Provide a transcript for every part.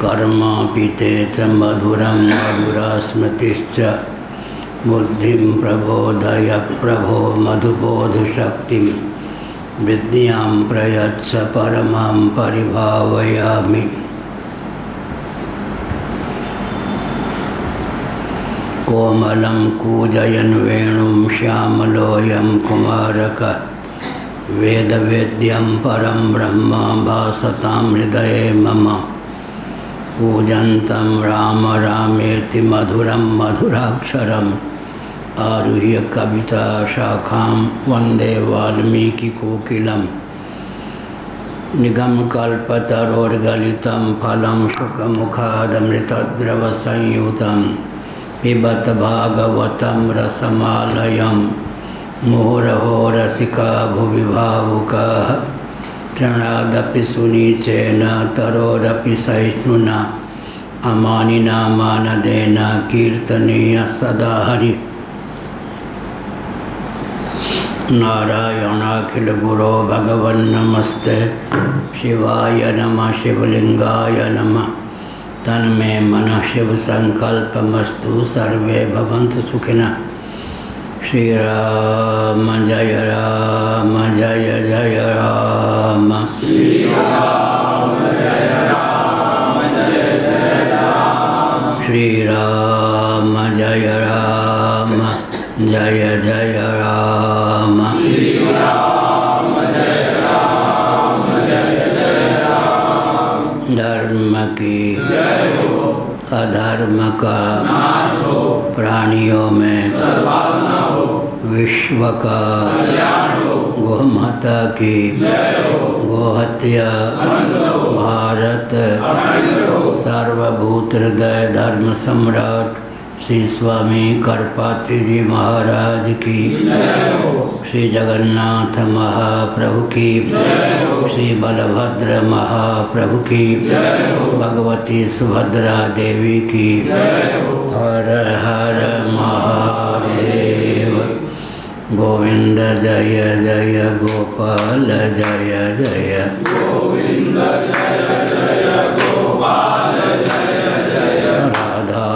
कर्म पीते च मधुरं मधुरा स्मृतिश्च बुद्धिं प्रबोधय प्रभो मधुबोधशक्तिं विद्यां प्रयच्छ परमां परिभावयामि। कोमलं कूजयन् वेणुं श्यामलोऽयं कुमारकः वेदवेद्यं परं ब्रह्म भासतां हृदये मम। कूजन्तं राम रामेति मधुरं मधुराक्षरम् आरुह्य कविता शाखां वन्दे वाल्मीकिकोकिलं। निगमकल्पतरोर्गलितं फलं शुकमुखादमृतद्रवसंयुतं पिबत भागवतं रसमालयं। मुहुरहो रसिका भुवि भावुकाः तृणादपि सुनीचेन तरोरपि सहिष्णुना अमानिना मानदेन कीर्तनीय सदा हरि। नारायणाखिल गुरो भगवन्नमस्ते शिवाय नमः शिवलिंगाय नमः। तन्मे मनः शिव संकल्पमस्तु सर्वे भवन्तु सुखिनः। श्री राम जय राम जय जय राम। श्री राम जय राम जय जय राम। श्री राम जय राम जय जय राम। श्री राम जय राम जय जय राम। धर्म की जय हो, अधर्म का नाश हो, प्राणियों में सद्भावना हो, विश्व का कल्याण हो, गोमाता की जय हो, गोहत्या बंद हो, भारत अखंड हो, सार्वभूत हृदय धर्म सम्राट श्री स्वामी करपात्री जी महाराज की जय हो, श्री जगन्नाथ महाप्रभु की जय हो, श्री बलभद्र महाप्रभु की जय हो, भगवती सुभद्रा देवी की जय हो। हर हर महादेव। गोविंद जय जय गोपाल जय जय। गोविंद जय जय गोपाल जय जय। राधा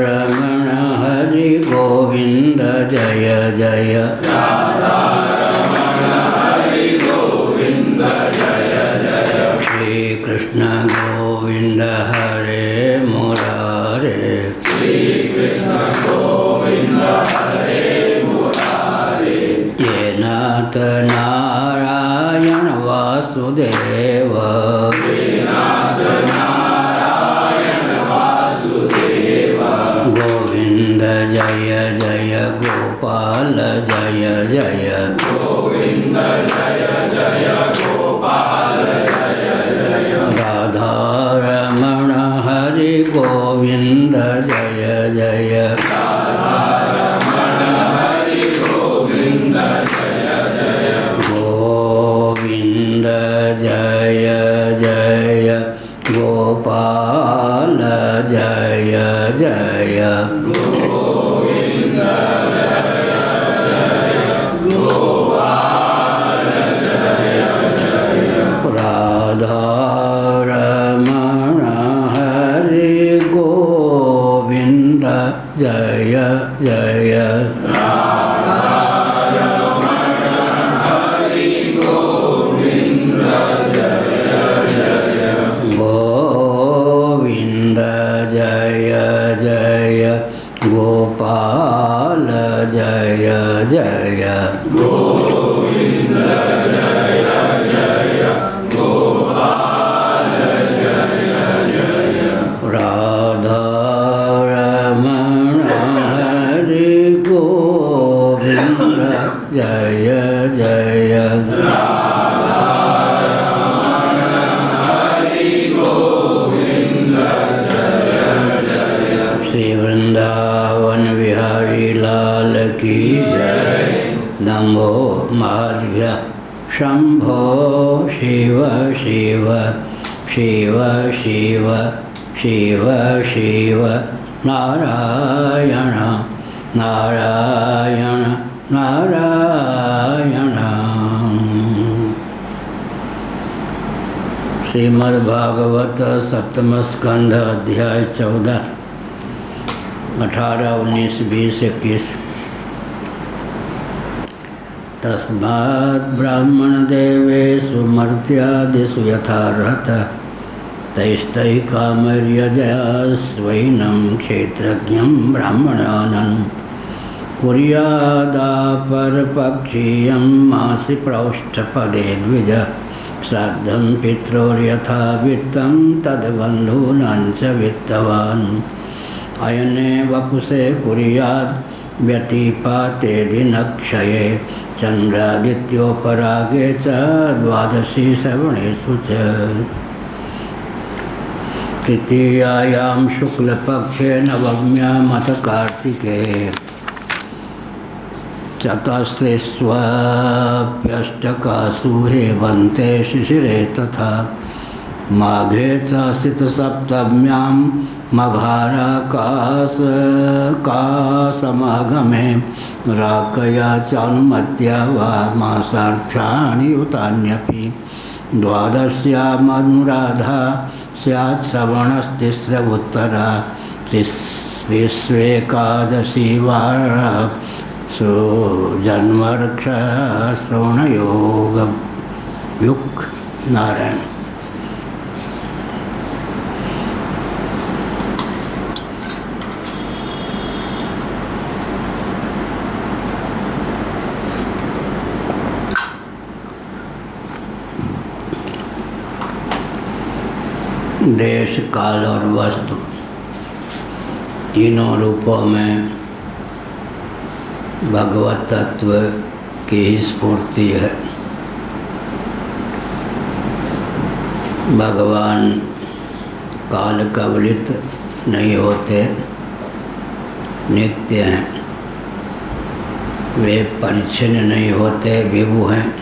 रमण हरि गोविंद जय जय। राधा रमण हरि गोविंद जय जय। श्री कृष्ण गोविंद हरे मुरारे। श्री कृष्ण गोविंद हरे मुरारे। ये नाथ नारायण वासुदेव। नाथ नारायण वासुदेव। गोविंद जय जय गोपाल जय जय। गोविंद जय जय गोपाल जय जय। राधा रमण हरि गोविंद जय जय। राधा रमण हरि गोविंद जय जय। गोविंद जय जय गोपाल जय जय। गोविंद जय जय गोपाल जय जय। राधा रमण हरि गोविंद जय जय। राधा रमण हरि गोविंद जय जय। गोविंद जय जय गोपाल जय जय। गोविंद जय जय गोपाल जय जय। राधा रमण हरि गोविंद जय जय। राधा रमण हरि गोविंद जय जय। श्री वृंदावन बिहारी लाल की जय। नमो माधव्य शंभो शिव शिव शिव शिव शिव शिव नारायण नारायण नारायण। श्रीमद्भागवत सप्तम स्कंध अध्याय 14, 18, 19, 20, 21। तस्मात् ब्राह्मणदेवेषु मर्त्यादिषु यथार्हता तैस्तैः कामर्यजया स्वैनं क्षेत्रज्ञं ब्राह्मणानं कुर्यादापरपक्षीयं मासि प्रौष्ठपदे द्विज श्राद्धं पित्रोर्यथा वित्तं तद्बन्धूनां च वित्तवान् अयने वपुषे कुर्यात् व्यतिपाते दिनक्षये चन्द्रादित्योपरागे च द्वादशी श्रवणेषु च तृतीयायां शुक्लपक्षे नवम्यामथ कार्तिके चतस्रेष्वप्यष्टकासु हेमन्ते शिशिरे तथा माघे चासितसप्तम्यां मघाराकाशमागमे राकया चानुमत्या वा मासाक्षाणि युतान्यपि द्वादश्यामनुराधा स्यात् श्रवणस्तिस्रवुत्तरा त्रिस्वेकादशी वारा जन्मरक्ष श्रवणयोग युक् नारायण। देश काल और वस्तु तीनों रूपों में भगवत तत्व की ही स्फूर्ति है। भगवान काल कवलित नहीं होते, नित्य हैं। वे परिच्छिन्न नहीं होते, विभु हैं।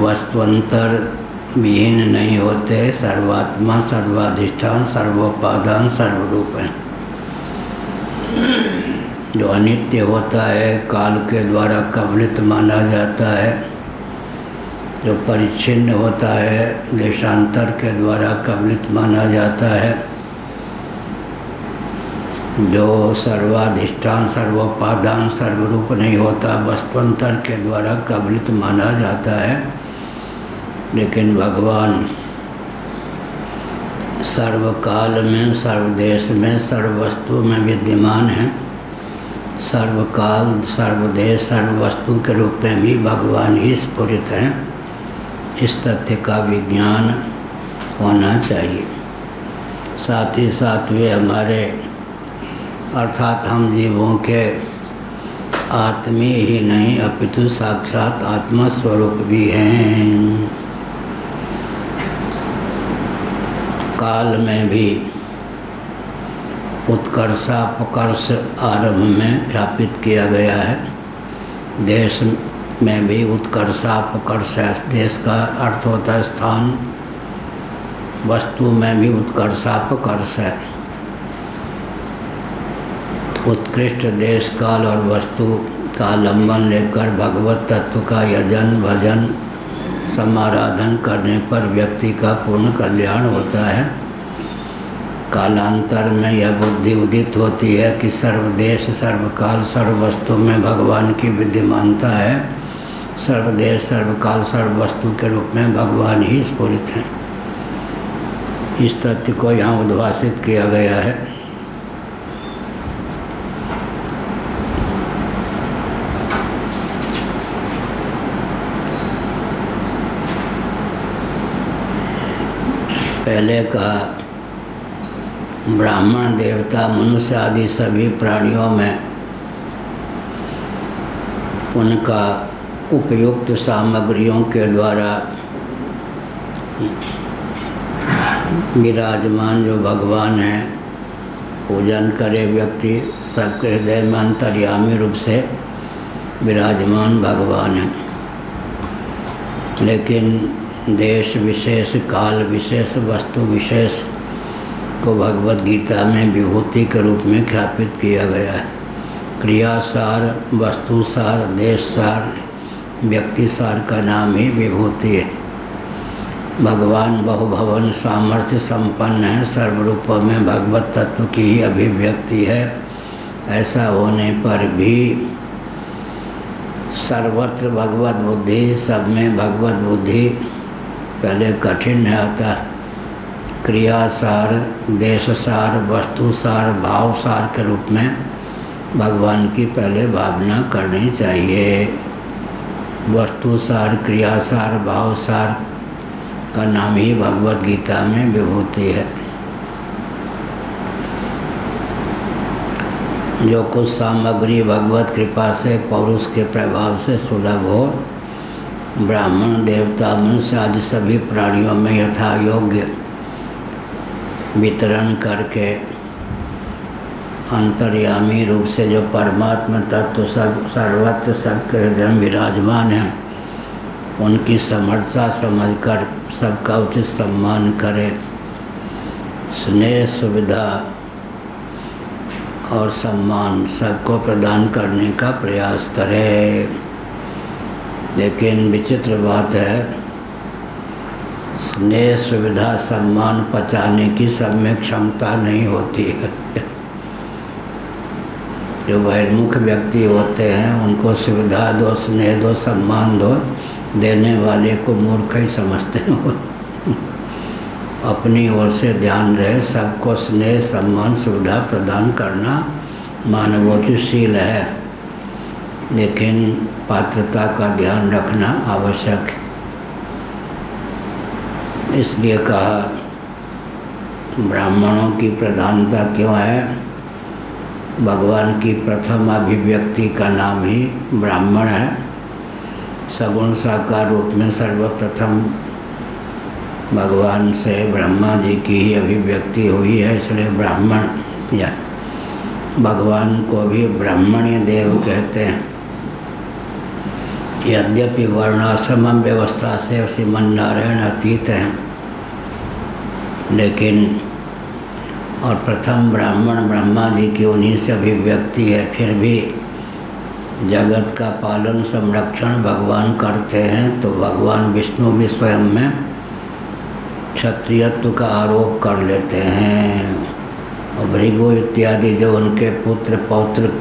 वस्तुअंतर विहीन नहीं होते, सर्वात्मा सर्वाधिष्ठान सर्वोपादान सर्वरूप हैं। जो अनित्य होता है काल के द्वारा कवलित माना जाता है, जो परिच्छिन्न होता है देशांतर के द्वारा कवलित माना जाता है, जो सर्वाधिष्ठान सर्वोपादान सर्वरूप नहीं होता वस्तुअंतर के द्वारा कवलित माना जाता है। लेकिन भगवान सर्वकाल में सर्वदेश में सर्ववस्तु में विद्यमान हैं। सर्वकाल सर्वदेश सर्ववस्तु के रूप में भी भगवान ही स्फुरित हैं। इस तथ्य का विज्ञान होना चाहिए। साथ ही साथ वे हमारे अर्थात हम जीवों के आत्मीय ही नहीं अपितु साक्षात आत्मा स्वरूप भी हैं। काल में भी उत्कर्षापकर्ष आरंभ में ख्यापित किया गया है। देश में भी उत्कर्षापकर्ष है। देश का अर्थ होता है स्थान। वस्तु में भी उत्कर्षापकर्ष है। उत्कृष्ट देश काल और वस्तु का लंबन लेकर भगवत तत्व का यजन भजन समाराधन करने पर व्यक्ति का पूर्ण कल्याण होता है। कालांतर में यह बुद्धि उदित होती है कि सर्वदेश सर्वकाल सर्ववस्तु में भगवान की विद्यमानता है। सर्वदेश सर्वकाल सर्ववस्तु के रूप में भगवान ही स्फुरित हैं। इस तथ्य को यहाँ उद्भाषित किया गया है। पहले कहा ब्राह्मण देवता मनुष्य आदि सभी प्राणियों में उनका उपयुक्त सामग्रियों के द्वारा विराजमान जो भगवान हैं, पूजन करे व्यक्ति सबके हृदय में अंतर्यामी रूप से विराजमान भगवान हैं। लेकिन देश विशेष काल विशेष वस्तु विशेष को भगवत गीता में विभूति के रूप में ख्यापित किया गया है। क्रियासार, वस्तुसार, देशसार, व्यक्तिसार का नाम ही विभूति है। भगवान बहुभवन सामर्थ्य संपन्न है, सर्वरूपों में भगवत तत्व की ही अभिव्यक्ति है। ऐसा होने पर भी सर्वत्र भगवत बुद्धि, सब में भगवत बुद्धि पहले कठिन है। अतः क्रियासार, देशसार, वस्तुसार, भावसार के रूप में भगवान की पहले भावना करनी चाहिए। वस्तुसार, क्रियासार, भावसार का नाम ही भगवत गीता में विभूति है। जो कुछ सामग्री भगवत कृपा से, पौरुष के प्रभाव से सुलभ हो, ब्राह्मण, देवता, मनुष्य आदि सभी प्राणियों में यथा योग्य वितरण करके अंतर्यामी रूप से जो परमात्मा तत्व सर्वत्र सबके हृदय में विराजमान है, उनकी समर्थता समझकर सबका उचित सम्मान करे, स्नेह, सुविधा और सम्मान सबको प्रदान करने का प्रयास करे। लेकिन विचित्र बात है, स्नेह, सुविधा, सम्मान पचाने की सब में क्षमता नहीं होती है। जो बहिर्मुख व्यक्ति होते हैं उनको सुविधा दो, स्नेह दो, सम्मान दो, देने वाले को मूर्ख ही समझते हैं। अपनी ओर से ध्यान रहे, सबको स्नेह, सम्मान, सुविधा प्रदान करना मानवोचित है, लेकिन पात्रता का ध्यान रखना आवश्यक है। इसलिए कहा ब्राह्मणों की प्रधानता क्यों है? भगवान की प्रथम अभिव्यक्ति का नाम ही ब्राह्मण है। सगुण साकार रूप में सर्वप्रथम भगवान से ब्रह्मा जी की ही अभिव्यक्ति हुई है, इसलिए ब्राह्मण या भगवान को भी ब्राह्मण्य देव कहते हैं। यद्यपि वर्णाश्रम व्यवस्था से श्रीमन नारायण अतीत हैं, लेकिन और प्रथम ब्राह्मण ब्रह्मा जी की उन्हीं से अभिव्यक्ति है, फिर भी जगत का पालन संरक्षण भगवान करते हैं, तो भगवान विष्णु भी स्वयं में क्षत्रियत्व का आरोप कर लेते हैं। और भृगु इत्यादि जो उनके पुत्र पौत्र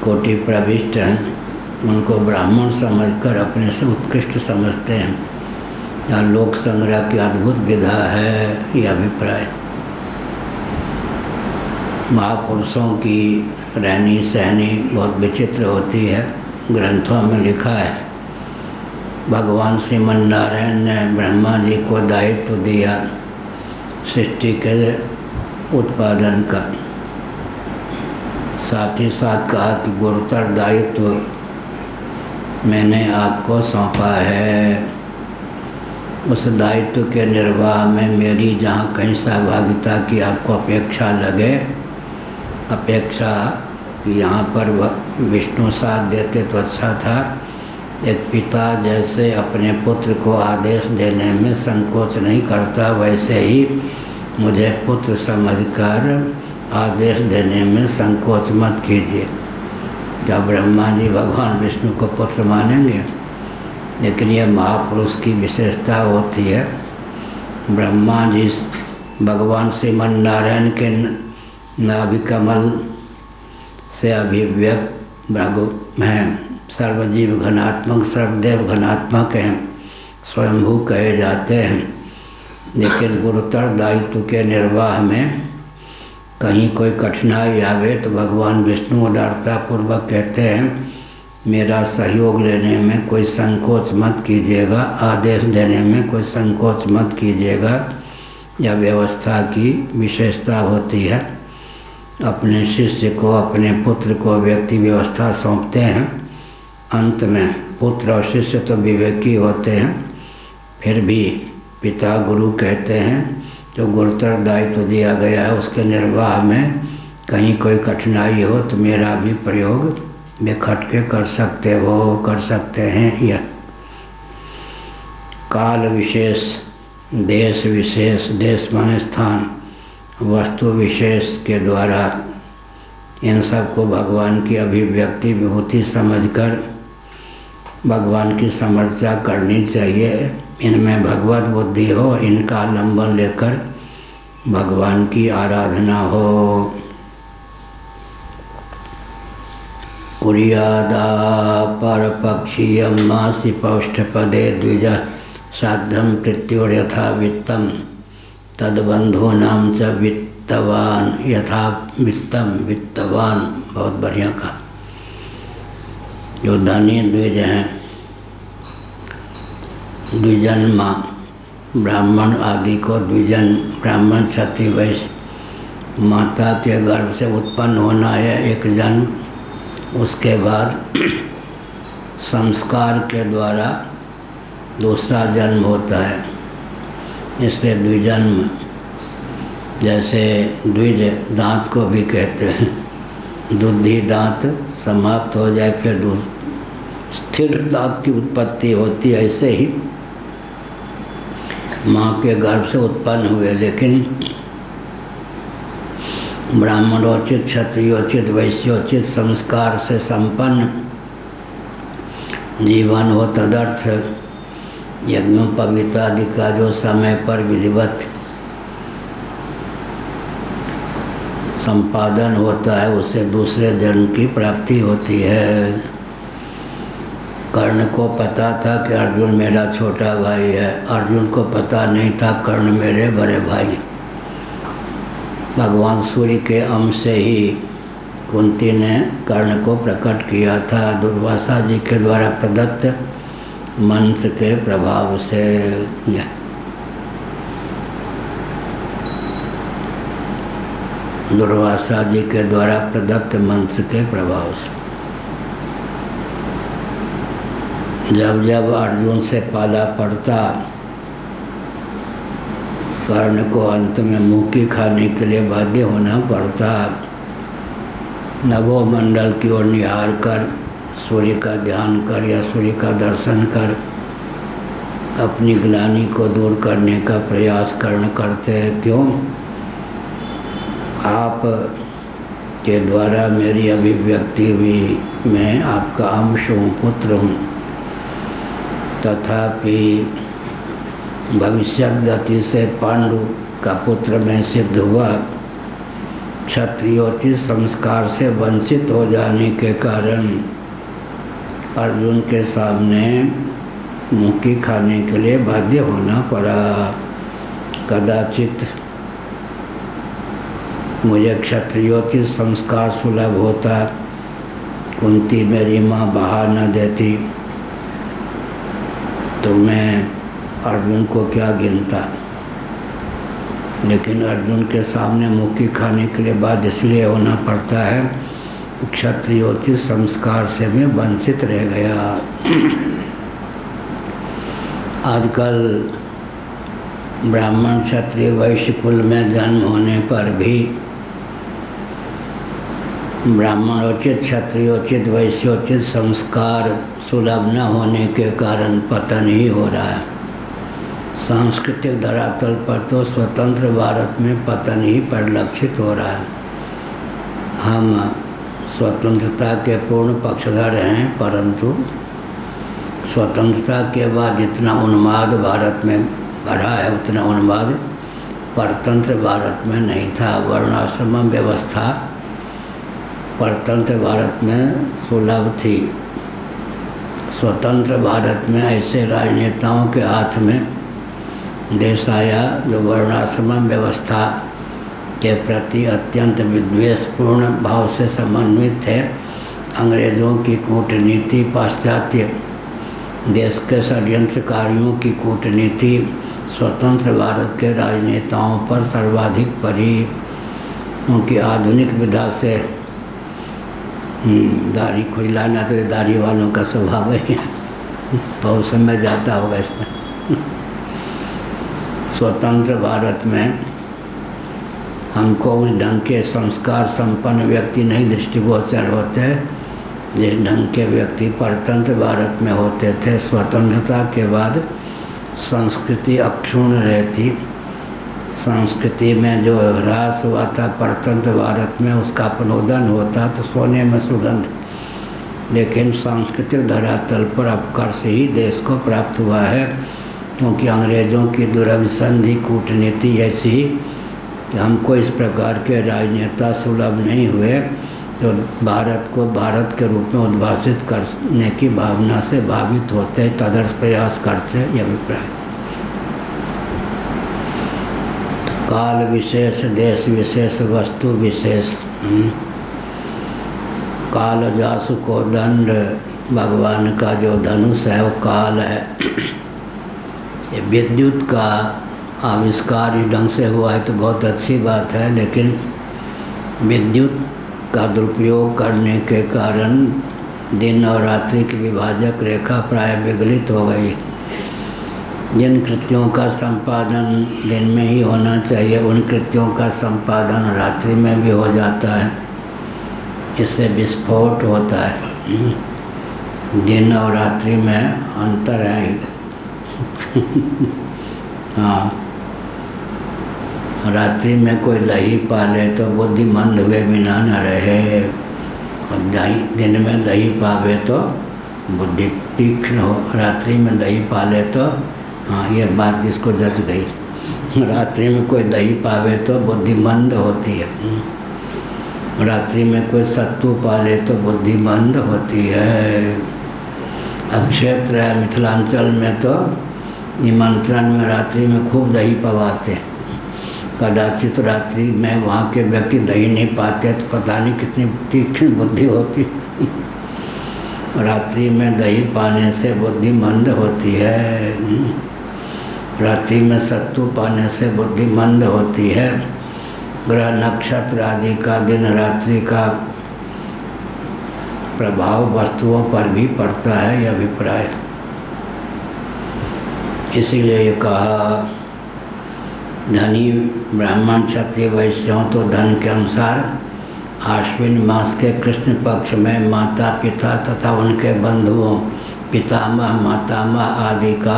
कोटि प्रविष्ट हैं, उनको ब्राह्मण समझकर अपने से उत्कृष्ट समझते हैं। यहाँ लोक संग्रह की अद्भुत विधा है यह अभिप्राय। महापुरुषों की रहनी सहनी बहुत विचित्र होती है। ग्रंथों में लिखा है, भगवान श्रीमन नारायण ने ब्रह्मा जी को दायित्व दिया सृष्टि के उत्पादन का। साथ ही साथ कहा कि गुरुतर दायित्व मैंने आपको सौंपा है। उस दायित्व के निर्वाह में मेरी जहाँ कहीं सहभागिता की आपको अपेक्षा लगे, अपेक्षा कि यहाँ पर विष्णु साथ देते तो अच्छा था। एक पिता जैसे अपने पुत्र को आदेश देने में संकोच नहीं करता, वैसे ही मुझे पुत्र समझकर आदेश देने में संकोच मत कीजिए। क्या ब्रह्मा जी भगवान विष्णु को पुत्र मानेंगे? लेकिन यह महापुरुष की विशेषता होती है। ब्रह्मा जी भगवान श्रीमन नारायण के नाभि कमल से अभिव्यक्त भगव हैं, सर्वजीव घनात्मक, सर्वदेव घनात्मक हैं, स्वयंभू कहे जाते हैं। लेकिन गुरुतर दायित्व के निर्वाह में कहीं कोई कठिनाई आवे तो भगवान विष्णु उदारता पूर्वक कहते हैं, मेरा सहयोग लेने में कोई संकोच मत कीजिएगा, आदेश देने में कोई संकोच मत कीजिएगा। यह व्यवस्था की विशेषता होती है। अपने शिष्य को, अपने पुत्र को व्यक्ति व्यवस्था सौंपते हैं। अंत में पुत्र और शिष्य तो विवेकी होते हैं, फिर भी पिता गुरु कहते हैं जो गुरुतर दायित्व दिया गया है उसके निर्वाह में कहीं कोई कठिनाई हो तो मेरा भी प्रयोग बेखट के कर सकते हो, कर सकते हैं। यह काल विशेष, देश विशेष, देश माने स्थान, वस्तु विशेष के द्वारा इन सब को भगवान की अभिव्यक्ति विभूति समझकर भगवान की समर्चा करनी चाहिए। इनमें भगवत बुद्धि हो, इनका लंबन लेकर भगवान की आराधना हो। कुर्यादा पर पक्षीयम मासी पौष्ठपदे द्विज साध्यम कृत्योर्यथा वित्तम तदबंधूनां च वित्तवान यथा वित्तम वित्तवान। बहुत बढ़िया कहा। जो धनी द्विज हैं, द्विजन्मा ब्राह्मण आदि को द्विजन, ब्राह्मण क्षत्रिय वैश्य, माता के गर्भ से उत्पन्न होना है एक जन्म, उसके बाद संस्कार के द्वारा दूसरा जन्म होता है, इसलिए द्विजन्म। जैसे द्विज दांत को भी कहते हैं, दुद्धि दांत समाप्त हो जाए फिर स्थिर दांत की उत्पत्ति होती है। ऐसे ही माँ के गर्भ से उत्पन्न हुए, लेकिन ब्राह्मणोचित, क्षत्रियोचित, वैश्योचित संस्कार से संपन्न जीवन हो, तदर्थ यज्ञोपवीत आदि का जो समय पर विधिवत संपादन होता है, उससे दूसरे जन्म की प्राप्ति होती है। कर्ण को पता था कि अर्जुन मेरा छोटा भाई है, अर्जुन को पता नहीं था कर्ण मेरे बड़े भाई। भगवान सूर्य के अंश से ही कुंती ने कर्ण को प्रकट किया था, दुर्वासा जी के द्वारा प्रदत्त मंत्र के प्रभाव से। दुर्वासा जी के द्वारा प्रदत्त मंत्र के प्रभाव से जब जब अर्जुन से पाला पड़ता, कर्ण को अंत में मुक्की खाने के लिए बाध्य होना पड़ता। नभोमंडल की ओर निहार कर, सूर्य का ध्यान कर या सूर्य का दर्शन कर अपनी ग्लानि को दूर करने का प्रयास कर्ण करते हैं। क्यों? आप के द्वारा मेरी अभिव्यक्ति हुई, मैं आपका अंश हूँ, पुत्र हूँ। तथापि भविष्य गति से पांडु का पुत्र में सिद्ध हुआ। क्षत्रियोचित संस्कार से वंचित हो जाने के कारण अर्जुन के सामने मुक्की खाने के लिए बाध्य होना पड़ा। कदाचित मुझे क्षत्रियोचित संस्कार सुलभ होता, कुंती मेरी माँ बहा न देती, तो मैं अर्जुन को क्या गिनता। लेकिन अर्जुन के सामने मुक्की खाने के लिए बाध्य इसलिए होना पड़ता है, क्षत्रियोचित संस्कार से मैं वंचित रह गया। आजकल ब्राह्मण, क्षत्रिय, वैश्य कुल में जन्म होने पर भी ब्राह्मणोचित, क्षत्रियोचित, वैश्योचित संस्कार सुलभ न होने के कारण पतन ही हो रहा है। सांस्कृतिक धरातल पर तो स्वतंत्र भारत में पतन ही परिलक्षित हो रहा है। हम स्वतंत्रता के पूर्ण पक्षधर हैं, परंतु स्वतंत्रता के बाद जितना उन्माद भारत में बढ़ा है, उतना उन्माद परतंत्र भारत में नहीं था। वर्णाश्रम व्यवस्था परतंत्र भारत में सुलभ थी। स्वतंत्र भारत में ऐसे राजनेताओं के हाथ में देश आया जो वर्णाश्रम व्यवस्था के प्रति अत्यंत विद्वेषपूर्ण भाव से समन्वित थे। अंग्रेज़ों की कूटनीति, पाश्चात्य देश के षड्यंत्रकारियों की कूटनीति स्वतंत्र भारत के राजनेताओं पर सर्वाधिक पड़ी। उनकी आधुनिक विधा से दाढ़ी खुजलाना तो दाढ़ी वालों का स्वभाव है, बहुत समय जाता होगा इसमें। स्वतंत्र भारत में हमको उस ढंग के संस्कार संपन्न व्यक्ति नहीं दृष्टिगोचर होते जिस ढंग के व्यक्ति परतंत्र भारत में होते थे। स्वतंत्रता के बाद संस्कृति अक्षुण्ण रहती। संस्कृति में जो ह्रास हुआ था परतंत्र भारत में, उसका अपनोदन होता तो सोने में सुगंध। लेकिन सांस्कृतिक धरातल पर अपकर्ष ही देश को प्राप्त हुआ है। क्योंकि अंग्रेज़ों की दुरभिसंधि कूटनीति ऐसी कि हमको इस प्रकार के राजनेता सुलभ नहीं हुए जो भारत को भारत के रूप में उद्भाषित करने की भावना से भावित होते, तदर्थ प्रयास करते, यह अभिप्राय। काल विशेष, देश विशेष, वस्तु विशेष। काल जासु को दंड, भगवान का जो धनुष है वो काल है। ये विद्युत का आविष्कार इस ढंग से हुआ है तो बहुत अच्छी बात है, लेकिन विद्युत का दुरुपयोग करने के कारण दिन और रात्रि की विभाजक रेखा प्राय विगलित हो गई। जिन कृत्यों का संपादन दिन में ही होना चाहिए उन कृत्यों का संपादन रात्रि में भी हो जाता है। इससे विस्फोट होता है। दिन और रात्रि में अंतर है। हाँ, रात्रि में कोई दही पाले तो बुद्धिमंद हुए बिना न रहे, और दिन में दही पावे तो बुद्धि तीक्ष्ण हो। रात्रि में दही पाले तो हाँ, ये बात इसको जच गई। रात्रि में कोई दही पावे तो बुद्धिमंद होती है, रात्रि में कोई सत्तू पाले तो बुद्धिमंद होती है। अब क्षेत्र है मिथिलांचल में तो निमंत्रण में रात्रि में खूब दही पवाते। कदाचित रात्रि में वहाँ के व्यक्ति दही नहीं पाते तो पता नहीं कितनी तीक्ष्ण बुद्धि होती। रात्रि में दही पाने से बुद्धि मंद होती है, रात्रि में सत्तू पाने से बुद्धि मंद होती है। ग्रह नक्षत्र आदि का दिन रात्रि का प्रभाव वस्तुओं पर भी पड़ता है, यह अभिप्राय। इसीलिए ये कहा धनी ब्राह्मण क्षत्रिय वैश्यों तो धन के अनुसार आश्विन मास के कृष्ण पक्ष में माता पिता तथा उनके बंधुओं पितामह मातामह आदि का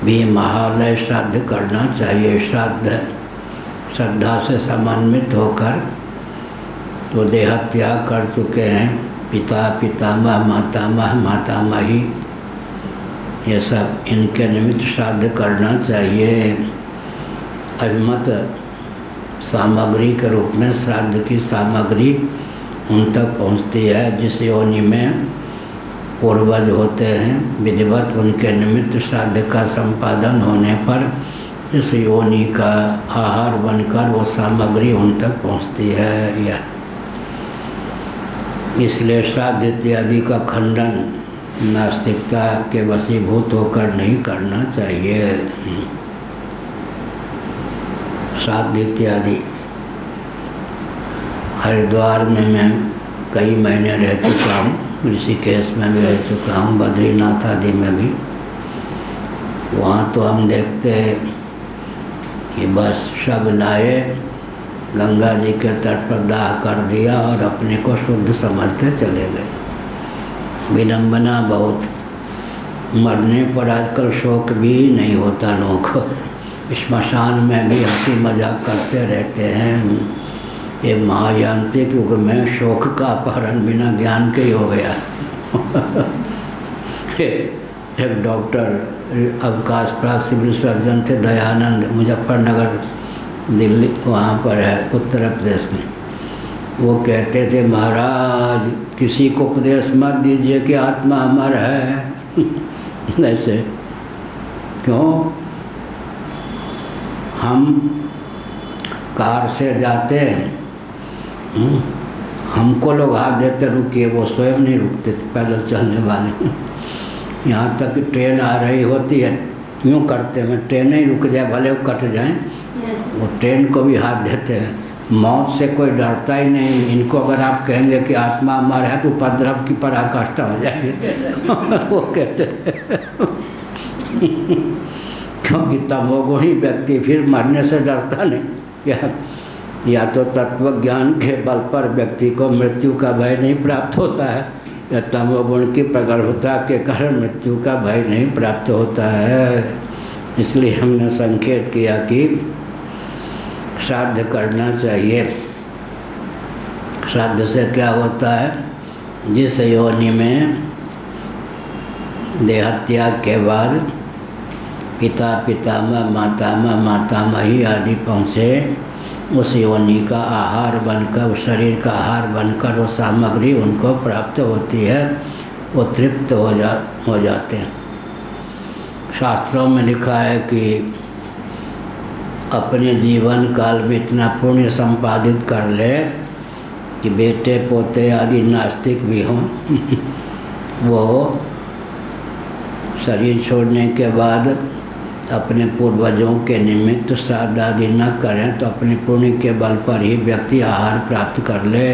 भी महालय श्राद्ध करना चाहिए। श्राद्ध श्रद्धा से समन्वित होकर तो देह त्याग कर चुके हैं पिता पितामह मातामह मातामही, ये सब इनके निमित्त श्राद्ध करना चाहिए। अभिमत सामग्री के रूप में श्राद्ध की सामग्री उन तक पहुंचती है जिस योनि में पूर्वज होते हैं। विधिवत उनके निमित्त श्राद्ध का संपादन होने पर इस योनि का आहार बनकर वो सामग्री उन तक पहुंचती है। यह इसलिए श्राद्ध इत्यादि का खंडन नास्तिकता के वशीभूत होकर नहीं करना चाहिए। श्राद्ध इत्यादि हरिद्वार में मैं कई महीने रह चुका हूँ, ऋषिकेश में भी रह चुका हूँ, बद्रीनाथ आदि में भी। वहाँ तो हम देखते हैं कि बस सब लाए, गंगा जी के तट पर दाह कर दिया और अपने को शुद्ध समझ के चले गए। विडम्बना बहुत। मरने पर आजकल शोक भी नहीं होता लोगों को, श्मशान में भी हंसी मजाक करते रहते हैं। ये महायांत्रिक युग में शोक का अपहरण बिना ज्ञान के ही हो गया। एक डॉक्टर अवकाश प्राप्त सिविल सर्जन थे दयानंद, मुजफ्फरनगर दिल्ली वहाँ पर है उत्तर प्रदेश में। वो कहते थे महाराज किसी को उपदेश मत दीजिए कि आत्मा अमर है। ऐसे क्यों? हम कार से जाते हैं, हमको लोग हाथ देते रुकिए, वो स्वयं नहीं रुकते पैदल चलने वाले। यहाँ तक कि ट्रेन आ रही होती है, क्यों करते हैं? ट्रेन ही रुक जाए भले वो कट जाए, वो ट्रेन को भी हाथ देते हैं। मौत से कोई डरता ही नहीं। इनको अगर आप कहेंगे कि आत्मा अमर है तो उपद्रव की पराकाष्ठा हो जाएगी। वो कहते थे क्योंकि तमोगुणी व्यक्ति फिर मरने से डरता नहीं। या तो तत्व ज्ञान के बल पर व्यक्ति को मृत्यु का भय नहीं प्राप्त होता है, या तमोगुण की प्रगल्भता के कारण मृत्यु का भय नहीं प्राप्त होता है। इसलिए हमने संकेत किया कि श्राद्ध करना चाहिए। श्राद्ध से क्या होता है? जिस योनि में देहत्याग के बाद पिता पितामह मातामह मातामही आदि पहुँचे, उस योनि का आहार बनकर, उस शरीर का आहार बनकर वो सामग्री उनको प्राप्त होती है, वो तृप्त हो जाते हैं। शास्त्रों में लिखा है कि अपने जीवन काल में इतना पुण्य संपादित कर ले कि बेटे पोते आदि नास्तिक भी हों वो शरीर छोड़ने के बाद अपने पूर्वजों के निमित्त श्राद्ध आदि न करें तो अपने पुण्य के बल पर ही व्यक्ति आहार प्राप्त कर ले,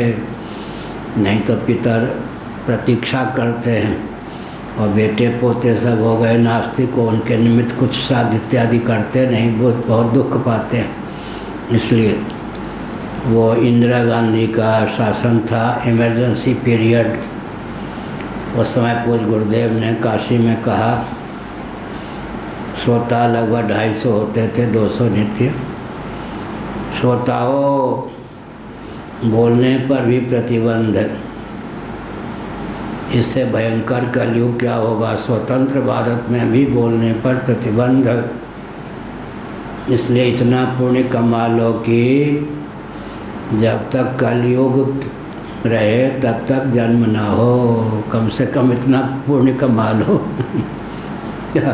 नहीं तो पितर प्रतीक्षा करते हैं और बेटे पोते सब हो गए नास्तिक को, उनके निमित्त कुछ श्राद्ध इत्यादि करते नहीं, वो बहुत दुख पाते हैं। इसलिए वो इंदिरा गांधी का शासन था, इमरजेंसी पीरियड। उस समय पूज्य गुरुदेव ने काशी में कहा, श्रोता लगभग 250 होते थे, 200 नित्य श्रोताओं, बोलने पर भी प्रतिबंध है। इससे भयंकर कलयुग क्या होगा, स्वतंत्र भारत में भी बोलने पर प्रतिबंध। इसलिए इतना पुण्य कमा लो कि जब तक कलयुग रहे तब तक जन्म ना हो, कम से कम इतना पुण्य कमा लो क्या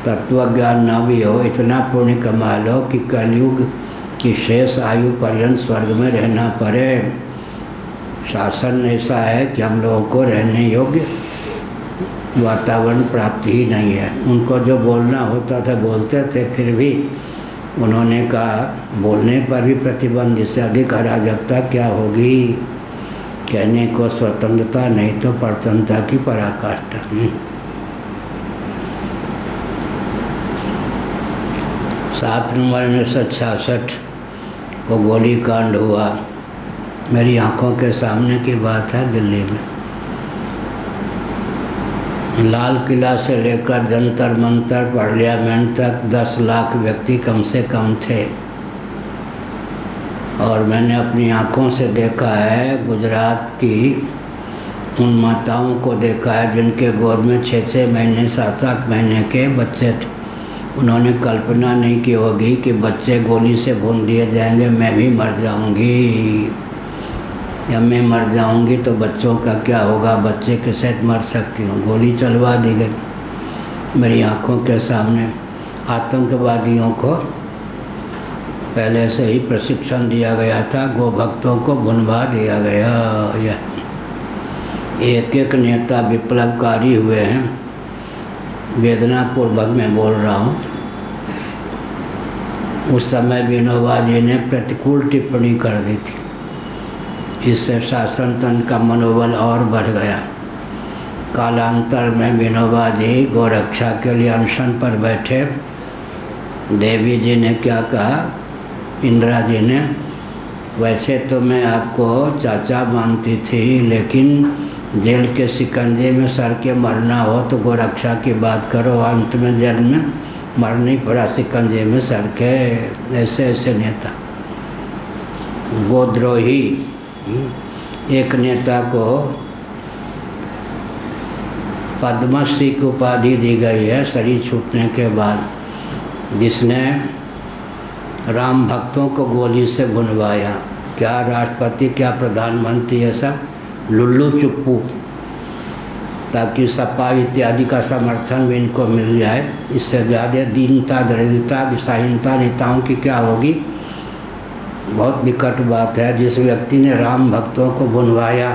तत्व ज्ञान ना भी हो, इतना पुण्य कमा लो कि कलयुग की शेष आयु पर्यंत स्वर्ग में रहना पड़े। शासन ऐसा है कि हम लोगों को रहने योग्य वातावरण प्राप्त ही नहीं है। उनको जो बोलना होता था बोलते थे, फिर भी उन्होंने कहा बोलने पर भी प्रतिबंध, इससे अधिक अराजकता क्या होगी। कहने को स्वतंत्रता, नहीं तो परतंत्रता की पराकाष्ठा। 7 नवंबर 1966 को गोली कांड हुआ। मेरी आंखों के सामने की बात है। दिल्ली में लाल किला से लेकर जंतर मंतर पार्लियामेंट तक 10 लाख व्यक्ति कम से कम थे। और मैंने अपनी आंखों से देखा है, गुजरात की उन माताओं को देखा है जिनके गोद में 6-6 महीने 7-7 महीने के बच्चे थे। उन्होंने कल्पना नहीं की होगी कि बच्चे गोली से भून दिए जाएंगे, मैं भी मर जाऊंगी या मैं मर जाऊंगी तो बच्चों का क्या होगा, बच्चे के साथ मर सकती हूँ। गोली चलवा दी गई मेरी आंखों के सामने। आतंकवादियों को पहले से ही प्रशिक्षण दिया गया था, गो भक्तों को भुनवा दिया गया। एक एक नेता विप्लवकारी हुए हैं, वेदनापूर्वक मैं बोल रहा हूँ। उस समय विनोबा जी ने प्रतिकूल टिप्पणी कर दी थी, इससे शासन तंत्र का मनोबल और बढ़ गया। कालांतर में विनोबा जी गोरक्षा के लिए अनशन पर बैठे। देवी जी ने क्या कहा, इंदिरा जी ने, वैसे तो मैं आपको चाचा मानती थी, लेकिन जेल के शिकंजे में सर के मरना हो तो गोरक्षा की बात करो। अंत में जेल में मरनी पड़ा शिकंजे में सर के। ऐसे ऐसे नेता गोद्रोही। एक नेता को पद्मश्री की उपाधि दी गई है शरीर छूटने के बाद, जिसने राम भक्तों को गोली से भुनवाया। क्या राष्ट्रपति, क्या प्रधानमंत्री, ये सब लुल्लू चुप्पू, ताकि सपा इत्यादि का समर्थन भी इनको मिल जाए। इससे ज़्यादा दीनता, दरिद्रता, दिशाहीनता नेताओं की क्या होगी। बहुत निकट बात है। जिस व्यक्ति ने राम भक्तों को भुनवाया,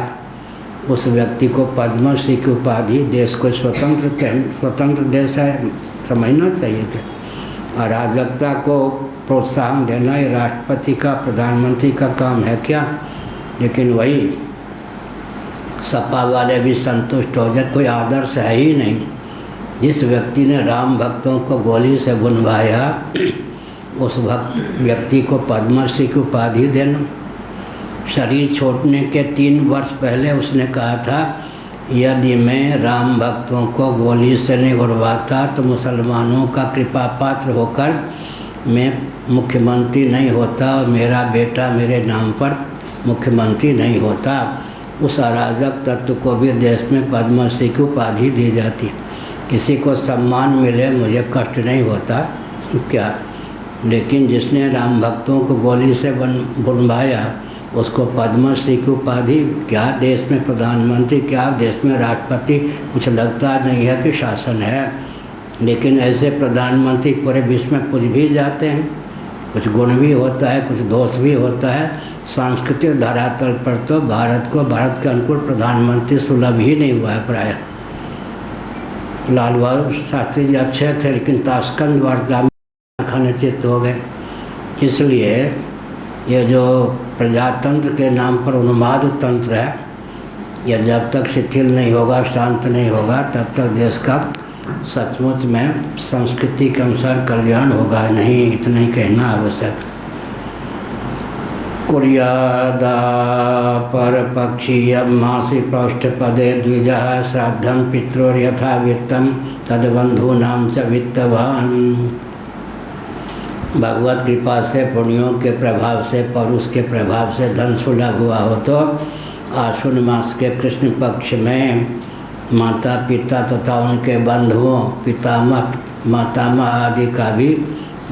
उस व्यक्ति को पद्मश्री की उपाधि, देश को स्वतंत्र देश है समझना चाहिए। क्या अराजकता को प्रोत्साहन देना ये राष्ट्रपति का, प्रधानमंत्री का काम है क्या। लेकिन वही सपा वाले भी संतुष्ट हो जाए, कोई आदर्श है ही नहीं। जिस व्यक्ति ने राम भक्तों को गोली से भुनवाया, उस व्यक्ति को पद्मश्री की उपाधि देना। शरीर छोड़ने के 3 वर्ष पहले उसने कहा था, यदि मैं राम भक्तों को गोली से नहीं उड़वाता तो मुसलमानों का कृपा पात्र होकर मैं मुख्यमंत्री नहीं होता और मेरा बेटा मेरे नाम पर मुख्यमंत्री नहीं होता। उस अराजक तत्व को भी देश में पद्मश्री की उपाधि दी जाती। किसी को सम्मान मिले मुझे कष्ट नहीं होता क्या, लेकिन जिसने राम भक्तों को गोली से बुनवाया उसको पद्मश्री की उपाधि, क्या देश में प्रधानमंत्री, क्या देश में राष्ट्रपति, कुछ लगता नहीं है कि शासन है। लेकिन ऐसे प्रधानमंत्री पूरे विश्व में पूज भी जाते हैं। कुछ गुण भी होता है, कुछ दोष भी होता है। सांस्कृतिक धरातल पर तो भारत के अनुकूल प्रधानमंत्री सुलभ ही नहीं हुआ है प्रायः। लाल बहादुर शास्त्री जी अच्छे थे, लेकिन ताशकंद वार्ता में खाने चित्त हो गए। इसलिए ये जो प्रजातंत्र के नाम पर उन्माद तंत्र है, यह जब तक शिथिल नहीं होगा, शांत नहीं होगा, तब तक देश का सचमुच में संस्कृति के अनुसार कल्याण होगा नहीं। इतना ही कहना आवश्यक। कुर्यादा पर पक्षीय मासी पौष्ठ पदे द्विजा श्राद्धम पित्रोर यथा वित्तम तदबंधूनाम च वित्तवान। भगवत कृपा से, पुण्यों के प्रभाव से, पौरुष के प्रभाव से धन सुलभ हुआ हो तो आश्विन मास के कृष्ण पक्ष में माता पिता तथा उनके बंधुओं, पितामह मातामह आदि का भी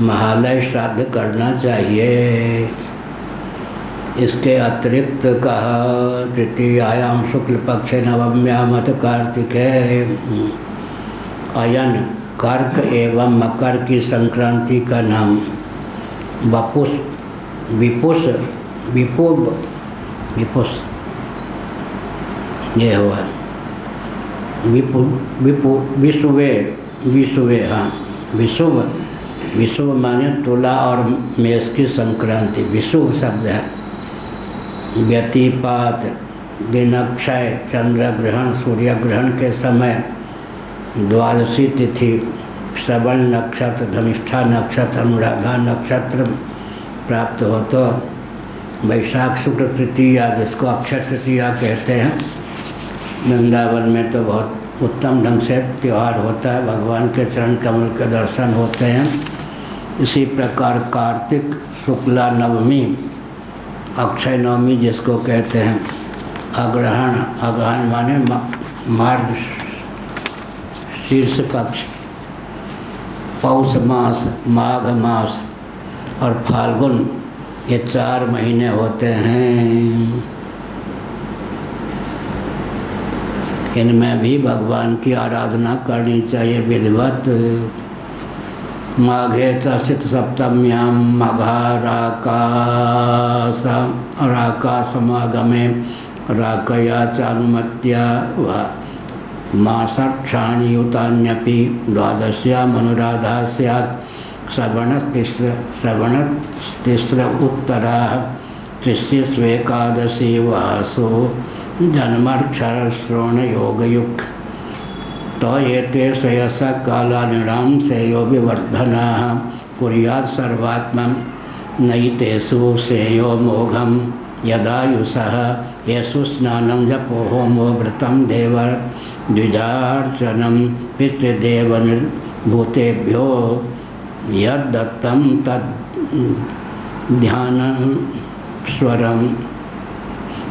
महालय श्राद्ध करना चाहिए। इसके अतिरिक्त कहा तृतीयायाम शुक्ल पक्षे नवम्याम मत कार्तिके अयन कर्क एवं मकर की संक्रांति का नाम विपुष ये हुआ। विषुवे हाँ, विषुव माने तुला और मेष की संक्रांति, विषुव शब्द है। व्यतिपात, दिनक्षय, चंद्र ग्रहण, सूर्य ग्रहण के समय, द्वादशी तिथि, श्रवण नक्षत्र, धनिष्ठा नक्षत्र, अनुराधा नक्षत्र प्राप्त हो तो वैशाख शुक्ल तृतीया, जिसको अक्षय तृतीया कहते हैं, वृंदावन में तो बहुत उत्तम ढंग से त्यौहार होता है। भगवान के चरण कमल के दर्शन होते हैं। इसी प्रकार कार्तिक शुक्ला नवमी, अक्षय नवमी जिसको कहते हैं, अग्रहण माने मार्ग शीर्ष पक्ष, पौष मास, माघ मास और फाल्गुन, ये 4 महीने होते हैं। इनमें भी भगवान की आराधना करनी चाहिए विधिवत। माघे तसित सप्तम्यां राकासमागमे राकया चानुमत्या वा मासक्षाणि युतान्यपि द्वादश्याम् अनुराधा स्यात् श्रवणतिस्र उत्तरा त्रिस्येकादशी वासो जन्मक्षर श्रवण योगयुक्त तो एते श्रेयस कालानिणाम श्रेयो विवर्धना कुर्यात् सर्वात्मं नयितेषु श्रेयो मोघम यदायुषः येषु स्नानं जपो होमो व्रतं देवर द्विजार्चनं पितृदेवभूतेभ्यो यद्दत्तं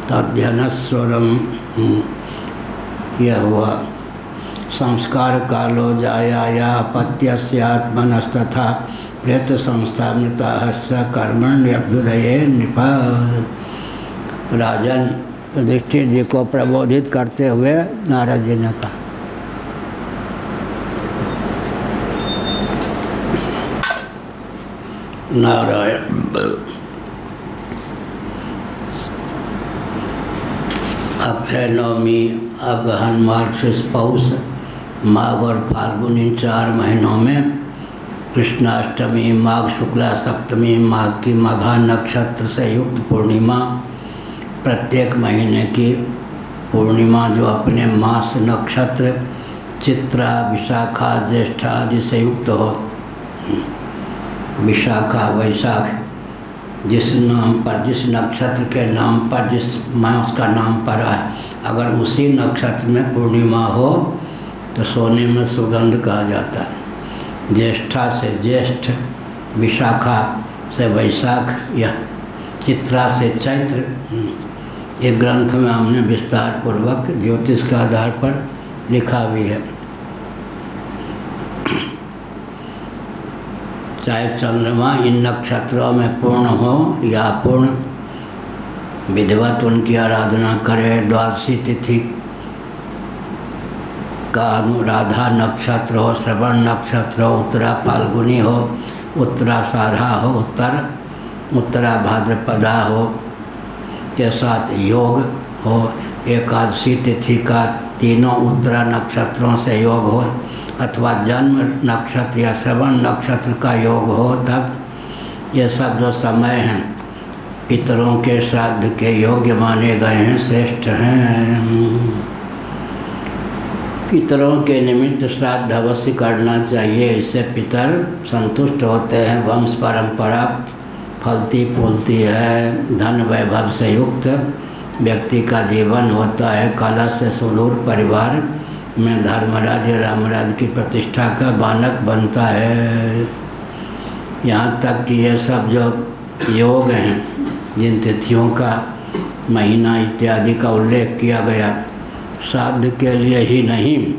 तद्ध्यानस्वरम यह हुआ। संस्कार कालो जाया अपत्यस्यात्मनस्तथा प्रेत संस्था मृता कर्मण्यभ्युदये नृपा। राजन युधिष्ठिर जी को प्रबोधित करते हुए नारद जी ने कहा, नारायण अक्षय नवमी, अगहन, मार्गशीर्ष, पौष, माघ और फाल्गुन, इन 4 महीनों में कृष्णाष्टमी, माघ शुक्ला सप्तमी, माघ की मघा नक्षत्र से युक्त पूर्णिमा, प्रत्येक महीने की पूर्णिमा जो अपने मास नक्षत्र चित्रा, विशाखा, ज्येष्ठा आदि से युक्त हो। विशाखा, वैशाख, जिस नाम पर, जिस नक्षत्र के नाम पर, जिस मास का नाम पड़ा है, अगर उसी नक्षत्र में पूर्णिमा हो तो सोने में सुगंध कहा जाता है। ज्येष्ठा से ज्येष्ठ, विशाखा से वैशाख, या चित्रा से चैत्र। एक ग्रंथ में हमने विस्तार पूर्वक ज्योतिष के आधार पर लिखा भी है। चाहे चंद्रमा इन नक्षत्रों में पूर्ण हो या पूर्ण, विधिवत उनकी आराधना करे। द्वादशी तिथि का अनुराधा नक्षत्र हो, श्रवण नक्षत्र हो, उत्तरा फाल्गुनी हो, उत्तराषाढ़ा हो, उत्तरा भाद्रपदा हो के साथ योग हो। एकादशी तिथि का तीनों उत्तरा नक्षत्रों से योग हो अथवा जन्म नक्षत्र या श्रवण नक्षत्र का योग हो, तब ये सब जो समय हैं पितरों के श्राद्ध के योग्य माने गए हैं, श्रेष्ठ हैं। पितरों के निमित्त श्राद्ध अवश्य करना चाहिए, इससे पितर संतुष्ट होते हैं। वंश परंपरा फलती फूलती है, धन वैभव से युक्त व्यक्ति का जीवन होता है। कला से सुदूर परिवार में धर्मराज रामराज की प्रतिष्ठा का बानक बनता है। यहाँ तक कि ये सब जो योग हैं, जिन तिथियों का महीना इत्यादि का उल्लेख किया गया, श्राद्ध के लिए ही नहीं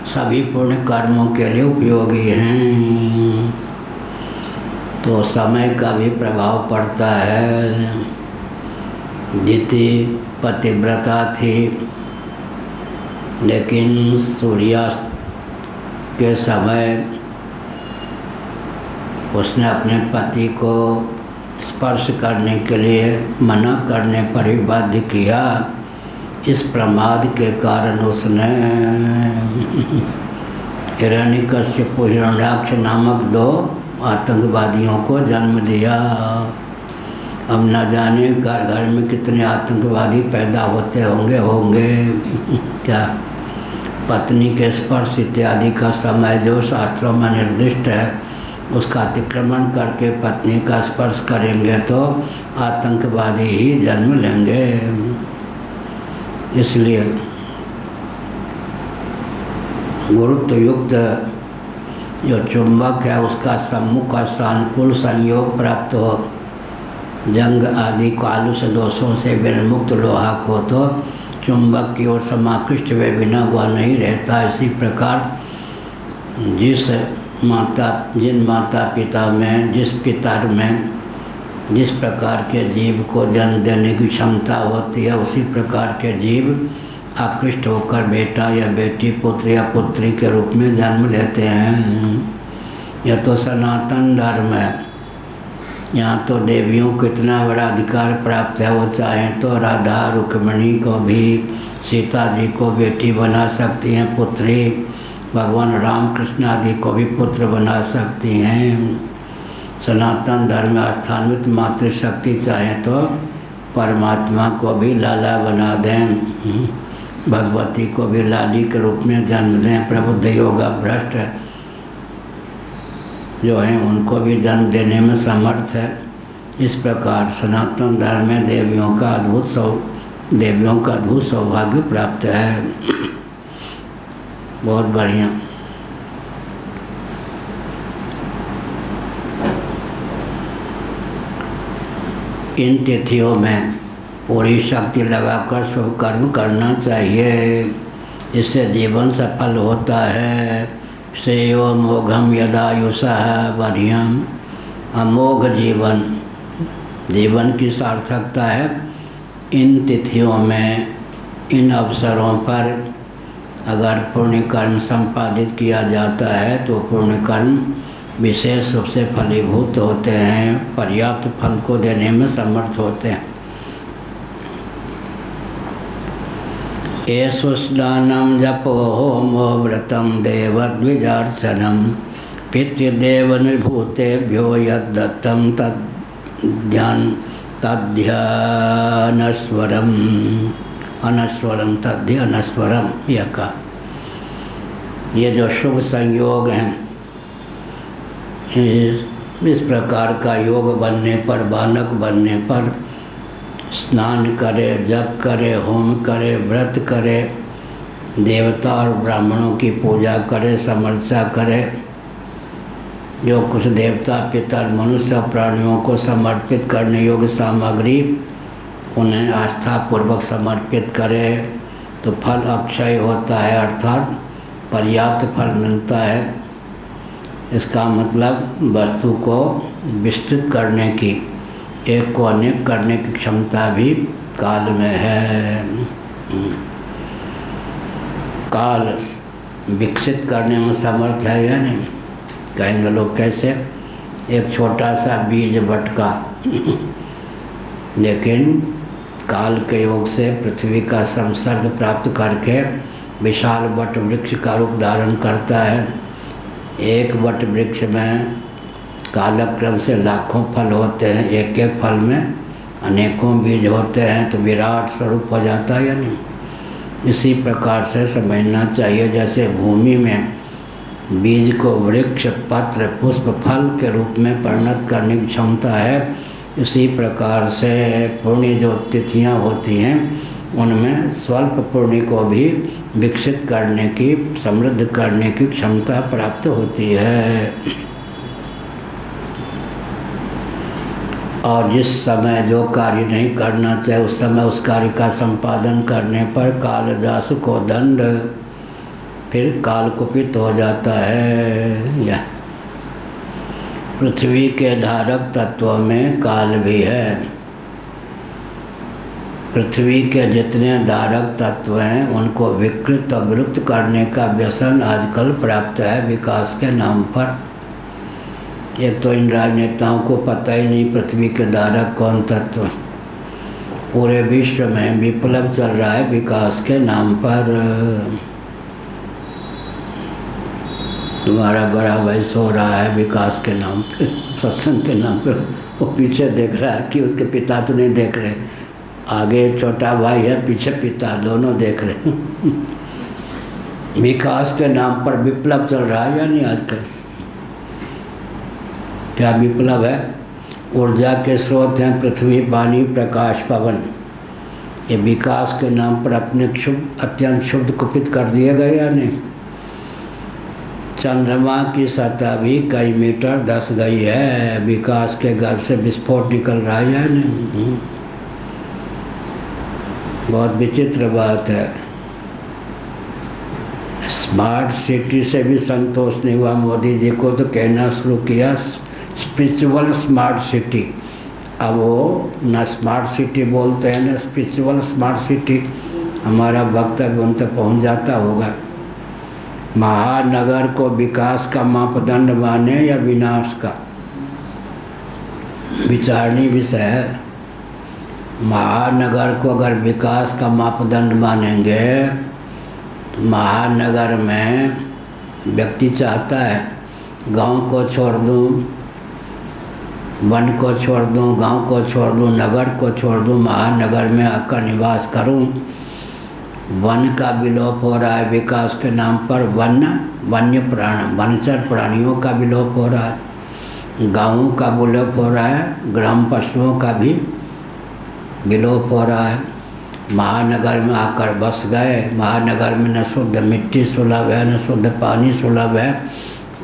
सभी पुण्य कर्मों के लिए उपयोगी हैं। तो समय का भी प्रभाव पड़ता है। दिति पतिव्रता थी, लेकिन सूर्यास्त के समय उसने अपने पति को स्पर्श करने के लिए मना करने पर भी बाध्य किया। इस प्रमाद के कारण उसने हिरण्यकश्यप हिरण्याक्ष नामक 2 आतंकवादियों को जन्म दिया। अब न जाने घर घर में कितने आतंकवादी पैदा होते होंगे क्या पत्नी के स्पर्श इत्यादि का समय जो शास्त्रों में निर्दिष्ट है, उसका अतिक्रमण करके पत्नी का स्पर्श करेंगे तो आतंकवादी ही जन्म लेंगे। इसलिए गुरुत्व युक्त जो चुंबक है उसका सम्मुख और सानुकूल संयोग प्राप्त हो, जंग आदि कालु से दोषों से विनिर्मुक्त लोहा को तो चुंबक की ओर समाकृष्ट वे बिना हुआ नहीं रहता। इसी प्रकार जिन माता पिता में, जिस पितर में जिस प्रकार के जीव को जन्म देने की क्षमता होती है, उसी प्रकार के जीव आकृष्ट होकर बेटा या बेटी, पुत्र या पुत्री के रूप में जन्म लेते हैं। यह तो सनातन धर्म है। यहाँ तो देवियों को इतना बड़ा अधिकार प्राप्त है, वो चाहें तो राधा रुक्मिणी को भी, सीता जी को बेटी बना सकती हैं, पुत्री, भगवान राम कृष्ण आदि को भी पुत्र बना सकती हैं। सनातन धर्म में स्थान्वित मातृशक्ति चाहे तो परमात्मा को भी लाला बना दें, भगवती को भी लाली के रूप में जन्म दें। प्रबुद्ध योगा भ्रष्ट जो हैं उनको भी जन्म देने में समर्थ है। इस प्रकार सनातन धर्म में देवियों का अद्भुत सौभाग्य प्राप्त है। बहुत बढ़िया। इन तिथियों में पूरी शक्ति लगाकर शुभ कर्म करना चाहिए, इससे जीवन सफल होता है। श्रेयो मोघम यदायुषः वर्यम, अमोघ जीवन की सार्थकता है इन तिथियों में, इन अवसरों पर अगर पुण्य कर्म संपादित किया जाता है तो पुण्य कर्म विशेष रूप से फलीभूत होते हैं, पर्याप्त फल को देने में समर्थ होते हैं। एषु स्नानं जपो होमो व्रतं देवद्विजार्चनं, पितृदेवनिर्भूतेभ्यो यद्दत्तं तद्ध्यानस्वरम यह का। ये जो शुभ संयोग हैं, इस प्रकार का योग बनने पर, बालक बनने पर स्नान करे, जप करे, होम करे, व्रत करे, देवता और ब्राह्मणों की पूजा करे, समर्चा करे, जो कुछ देवता पितर मनुष्य प्राणियों को समर्पित करने योग्य सामग्री उन्हें आस्थापूर्वक समर्पित करे तो फल अक्षय होता है, अर्थात पर्याप्त फल मिलता है। इसका मतलब वस्तु को विस्तृत करने की, एक को अनेक करने की क्षमता भी काल में है। काल विकसित करने में समर्थ है या नहीं? कहेंगे लोग कैसे? एक छोटा सा बीज भटका लेकिन काल के योग से पृथ्वी का संसर्ग प्राप्त करके विशाल वट वृक्ष का रूप धारण करता है। एक वट वृक्ष में कालक्रम से लाखों फल होते हैं, एक एक फल में अनेकों बीज होते हैं, तो विराट स्वरूप हो जाता है या नहीं? इसी प्रकार से समझना चाहिए, जैसे भूमि में बीज को वृक्ष, पत्र, पुष्प, फल के रूप में परिणत करने की क्षमता है, इसी प्रकार से पुण्य जो तिथियाँ होती हैं उनमें स्वल्प पुण्य को भी विकसित करने की, समृद्ध करने की क्षमता प्राप्त होती है। और जिस समय जो कार्य नहीं करना चाहिए उस समय उस कार्य का संपादन करने पर कालदास को दंड, फिर काल कुपित हो जाता है। या पृथ्वी के धारक तत्वों में काल भी है। पृथ्वी के जितने धारक तत्व हैं उनको विकृत और विलुप्त करने का व्यसन आजकल प्राप्त है विकास के नाम पर। एक तो इन राजनेताओं को पता ही नहीं पृथ्वी के धारक कौन तत्व। पूरे विश्व में विप्लव चल रहा है विकास के नाम पर। तुम्हारा बड़ा भाई सो रहा है विकास के नाम पे, सत्संग के नाम पे, वो पीछे देख रहा है कि उसके पिता तो नहीं देख रहे, आगे छोटा भाई है, पीछे पिता, दोनों देख रहे। विकास के नाम पर विप्लव चल रहा है या नहीं आजकल? क्या विप्लव है? ऊर्जा के स्रोत हैं पृथ्वी, पानी, प्रकाश, पवन। ये विकास के नाम पर अपने अत्यंत शुद्ध कुपित कर दिए गए या नहीं? चंद्रमा की सतह भी कई मीटर धंस गई है, विकास के गर्भ से विस्फोट निकल रहा है या नहीं? बहुत विचित्र बात है। स्मार्ट सिटी से भी संतोष नहीं हुआ मोदी जी को, तो कहना शुरू किया स्पिरिचुअल स्मार्ट सिटी। अब वो न स्मार्ट सिटी बोलते हैं न स्पिरिचुअल स्मार्ट सिटी। हमारा वक्तव्य उन तक पहुँच जाता होगा। महानगर को विकास का मापदंड माने या विनाश का, विचारणीय विषय है। महानगर को अगर विकास का मापदंड मानेंगे तो महानगर में व्यक्ति चाहता है गांव को छोड़ दूं, वन को छोड़ दूं, गांव को छोड़ दूं, नगर को छोड़ दूं, महानगर में आकर निवास करूं। वन का विलोप हो रहा है विकास के नाम पर। वन्य वनचर प्राणियों का विलोप हो रहा है, गाँवों का विलोप हो रहा है, ग्राम पशुओं का भी विलोप हो रहा है। महानगर में आकर बस गए। महानगर में न शुद्ध मिट्टी सुलभ है, न शुद्ध पानी सुलभ है,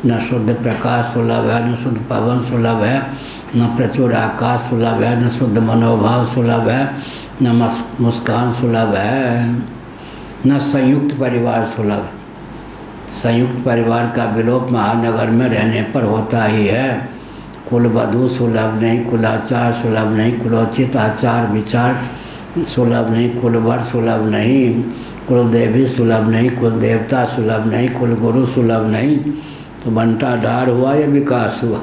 न शुद्ध प्रकाश सुलभ है, न शुद्ध पवन सुलभ है, न प्रचुर आकाश सुलभ है, न शुद्ध मनोभाव सुलभ है, न मुस्कान सुलभ है, न संयुक्त परिवार सुलभ। संयुक्त परिवार का विलोप महानगर में रहने पर होता ही है। कुलवधू सुलभ नहीं, कुलाचार सुलभ नहीं, कुलोचित आचार विचार सुलभ नहीं, कुलवर सुलभ नहीं, कुलदेवी सुलभ नहीं, कुलदेवता सुलभ नहीं, कुलगुरु सुलभ नहीं। तो बंटाढार हुआ या विकास हुआ?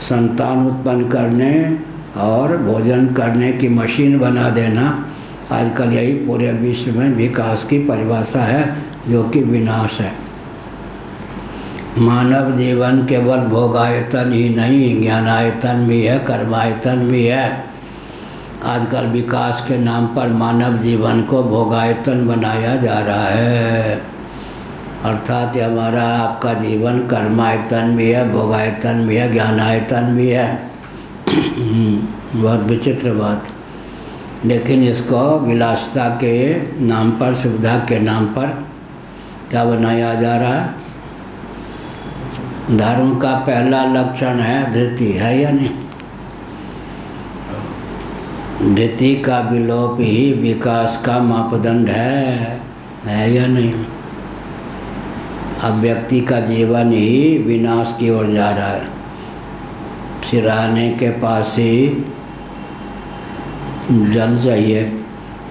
संतान उत्पन्न करने और भोजन करने की मशीन बना देना आजकल यही पूरे विश्व में विकास की परिभाषा है, जो कि विनाश है। मानव जीवन केवल भोगायतन ही नहीं, ज्ञानायतन भी है, कर्मायतन भी है। आजकल विकास के नाम पर मानव जीवन को भोगायतन बनाया जा रहा है। अर्थात हमारा आपका जीवन कर्मायतन भी है, भोगायतन भी है, ज्ञानायतन भी है। बहुत विचित्र बात। लेकिन इसको विलासिता के नाम पर, सुविधा के नाम पर क्या बनाया जा रहा है? धर्म का पहला लक्षण है धृति, है या नहीं? धृति का विलोप ही विकास का मापदंड है या नहीं? अब व्यक्ति का जीवन ही विनाश की ओर जा रहा है। सिरहाने के पास ही जल चाहिए,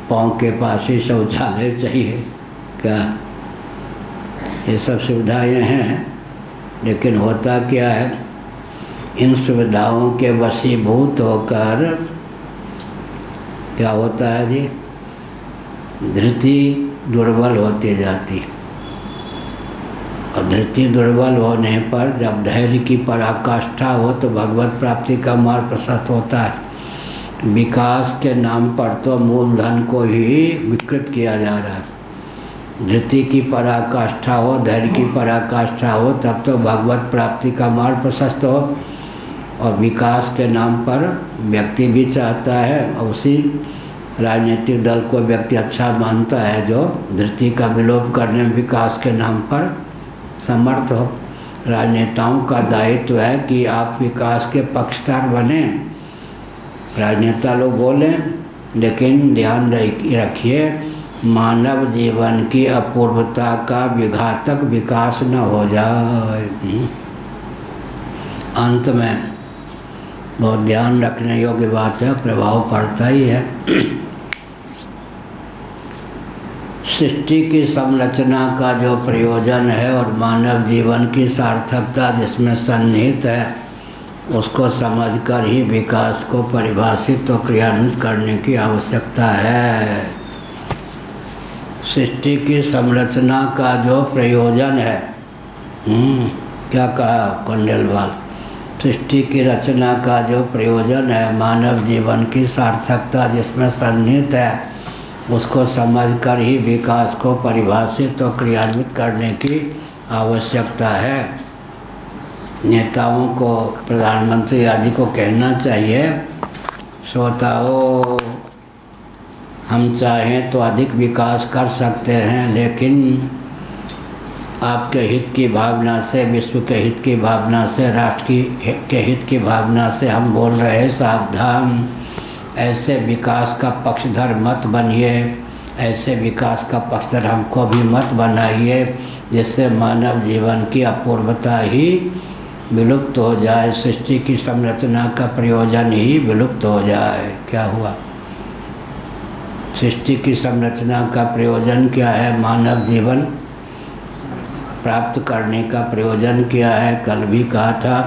पाँव के पास ही शौचालय चाहिए, क्या ये सब सुविधाएं हैं। लेकिन होता क्या है, इन सुविधाओं के वशीभूत होकर क्या होता है जी, धृति दुर्बल होती जाती। और धृति दुर्बल होने पर जब धैर्य की पराकाष्ठा हो तो भगवत प्राप्ति का मार्ग प्रशस्त होता है। विकास के नाम पर तो मूलधन को ही विकृत किया जा रहा है। धृति की पराकाष्ठा हो, धैर्य की पराकाष्ठा हो, तब तो भगवत प्राप्ति का मार्ग प्रशस्त हो। और विकास के नाम पर व्यक्ति भी चाहता है, और उसी राजनीतिक दल को व्यक्ति अच्छा मानता है जो धृति का विलोप करने में विकास के नाम पर समर्थ हो। राजनेताओं का दायित्व है कि आप विकास के पक्षधर बने। राजनेता लोग बोलें, लेकिन ध्यान रखिए मानव जीवन की अपूर्वता का विघातक विकास न हो जाए। अंत में बहुत ध्यान रखने योग्य बात है, प्रभाव पड़ता ही है। सृष्टि की संरचना का जो प्रयोजन है और मानव जीवन की सार्थकता जिसमें सन्निहित है, उसको समझकर ही विकास को परिभाषित और क्रियान्वित करने की आवश्यकता है। सृष्टि की संरचना का जो प्रयोजन है, क्या कहा खंडेलवाल, सृष्टि की रचना का जो प्रयोजन है, मानव जीवन की सार्थकता जिसमें सन्निहित है, उसको समझकर ही विकास को परिभाषित और क्रियान्वित करने की आवश्यकता है। नेताओं को, प्रधानमंत्री आदि को कहना चाहिए, श्रोताओं, हम चाहें तो अधिक विकास कर सकते हैं, लेकिन आपके हित की भावना से, विश्व के हित की भावना से, राष्ट्र के हित की भावना से हम बोल रहे हैं, सावधान। ऐसे विकास का पक्षधर मत बनिए, ऐसे विकास का पक्षधर हमको भी मत बनाइए जिससे मानव जीवन की अपूर्वता ही विलुप्त हो जाए, सृष्टि की संरचना का प्रयोजन ही विलुप्त हो जाए। क्या हुआ? सृष्टि की संरचना का प्रयोजन क्या है? मानव जीवन प्राप्त करने का प्रयोजन क्या है? कल भी कहा था,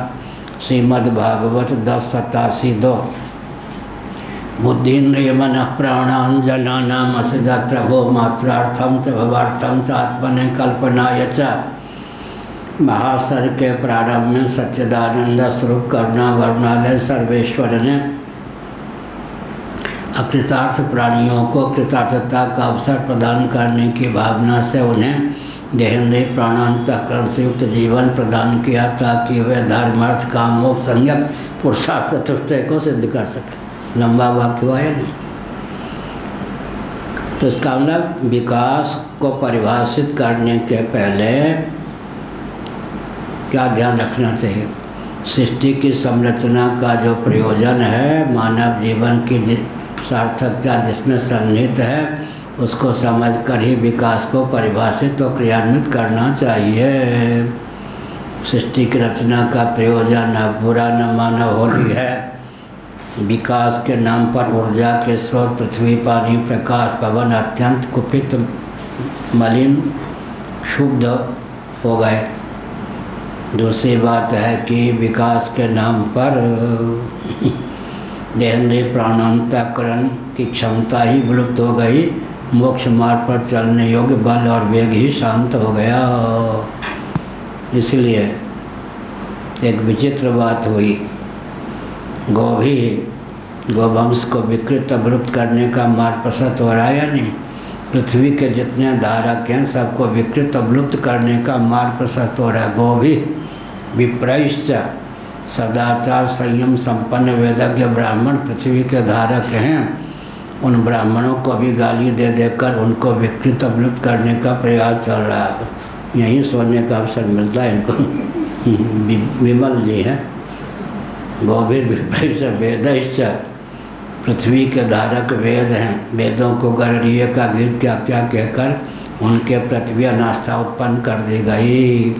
श्रीमद् भागवत 10:87 बुद्धिन्द्रिय मन प्राणान जनानाम असजत प्रभो मात्रार्थम च भवार्थम च आत्मने कल्पनाय च। महासर के प्रारंभ में सच्चिदानंद स्वरूप करुणा वरुणालय सर्वेश्वर ने अकृतार्थ प्राणियों को कृतार्थता का अवसर प्रदान करने की भावना से उन्हें देहेंद्रिय प्राणांतकरण से युक्त जीवन प्रदान किया ताकि वे धर्म अर्थ काम मोक्ष संयक पुरुषार्थ चतुष्टय को सिद्ध कर सके। लंबा वाक्य हुआ है। तो इसका मतलब विकास को परिभाषित करने के पहले क्या ध्यान रखना चाहिए? सृष्टि की संरचना का जो प्रयोजन है, मानव जीवन की सार्थकता जिसमें सन्निहित है, उसको समझकर ही विकास को परिभाषित और क्रियान्वित करना चाहिए। सृष्टि की रचना का प्रयोजन बुरा न मानव होली है। विकास के नाम पर ऊर्जा के स्रोत पृथ्वी, पानी, प्रकाश, पवन अत्यंत कुपित, मलिन, क्षुब्ध हो गए। दूसरी बात है कि विकास के नाम पर देहेंद्रिय प्राणांतकरण की क्षमता ही विलुप्त हो गई। मोक्ष मार्ग पर चलने योग्य बल और वेग ही शांत हो गया। इसलिए एक विचित्र बात हुई, गोवंश को विकृत विलुप्त करने का मार्ग प्रशस्त हो रहा है या नहीं? पृथ्वी के जितने धारक हैं सबको विकृत विलुप्त करने का मार्ग प्रशस्त हो रहा है। गोभी विप्रैश्च सदाचार संयम संपन्न वेदज्ञ ब्राह्मण पृथ्वी के धारक हैं। उन ब्राह्मणों को भी गाली दे देकर उनको विकृत विलुप्त करने का प्रयास चल रहा है। यहीं सोने का अवसर मिलता है इनको। विमल जी हैं, गोभिर विप्रैश्च वेदैश्च, पृथ्वी के धारक वेद हैं। वेदों को गणरीय का गीत क्या क्या कहकर उनके प्रति भी अनास्था उत्पन्न कर दी गई।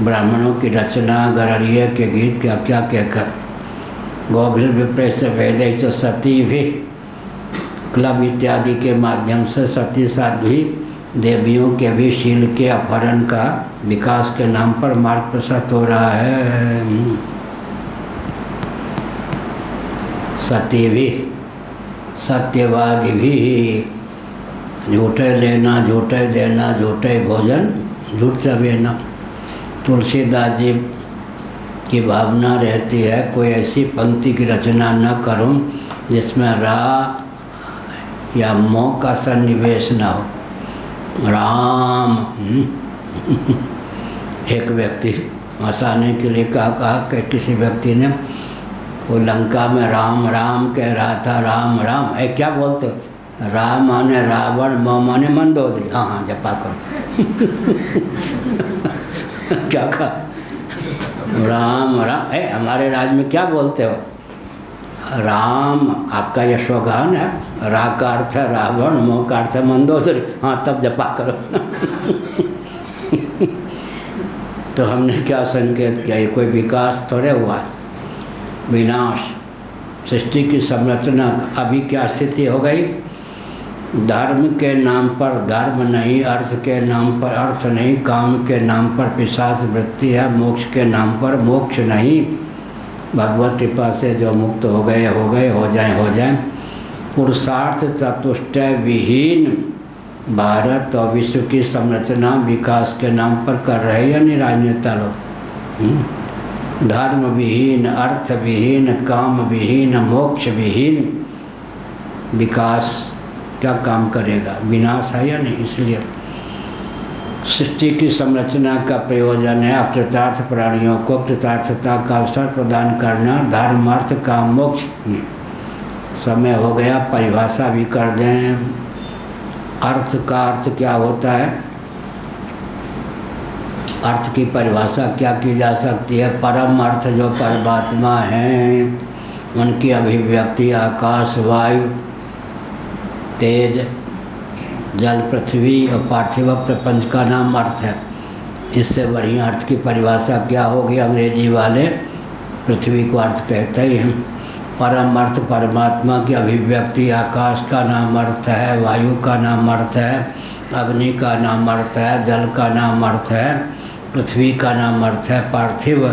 ब्राह्मणों की रचना गरड़िए के गीत क्या क्या कहकर गोभिर विप्रेत से वेद तो सती भी क्लब इत्यादि के माध्यम से सती साध्वी देवियों के भी शील के अपहरण का विकास के नाम पर मार्ग प्रशस्त हो रहा है। सती भी सत्यवादी भी झूठे लेना झूठे देना झूठे भोजन झूठ चबेना। तुलसीदास जी की भावना रहती है कोई ऐसी पंक्ति की रचना न करूं जिसमें रा या मो का सन्निवेश न हो। राम एक व्यक्ति हंसाने के लिए कहा कि किसी व्यक्ति ने वो लंका में राम राम कह रहा था। राम राम क्या बोलते हो? राम माने रावण, म माने मंदोदरी। हाँ हाँ जपा करो। क्या कहा? राम राम हमारे राज्य में क्या बोलते हो? राम आपका यशोगान है। रा का अर्थ है रावण, मोह का अर्थ है मंदोदरी। हाँ तब जपा करो। तो हमने क्या संकेत किया? ये कोई विकास थोड़े हुआ है, विनाश। सृष्टि की संरचना अभी क्या स्थिति हो गई? धर्म के नाम पर धर्म नहीं, अर्थ के नाम पर अर्थ नहीं, काम के नाम पर पिशाच वृत्ति है, मोक्ष के नाम पर मोक्ष नहीं। भगवत कृपा से जो मुक्त हो गए हो जाएं। पुरुषार्थ चतुष्टय विहीन भारत और विश्व की संरचना विकास के नाम पर कर रहे या नहीं राजनेता लोग? धर्म विहीन, अर्थ विहीन, काम विहीन, मोक्ष विहीन विकास क्या काम करेगा? विनाश है या नहीं? इसलिए सृष्टि की संरचना का प्रयोजन है अकृतार्थ प्राणियों को कृतार्थता का अवसर प्रदान करना। धर्म अर्थ काम मोक्ष। समय हो गया, परिभाषा भी कर दें। अर्थ का अर्थ क्या होता है? अर्थ की परिभाषा क्या की जा सकती है? परम अर्थ जो परमात्मा हैं उनकी अभिव्यक्ति आकाश, वायु, तेज, जल, पृथ्वी और पार्थिव प्रपंच का नाम अर्थ है। इससे बढ़िया अर्थ की परिभाषा क्या होगी? अंग्रेजी वाले पृथ्वी को अर्थ कहते ही हैं। परम अर्थ परमात्मा की अभिव्यक्ति आकाश का नाम अर्थ है, वायु का नाम अर्थ है, अग्नि का नाम अर्थ है, जल का नाम अर्थ है, पृथ्वी का नाम अर्थ है, पार्थिव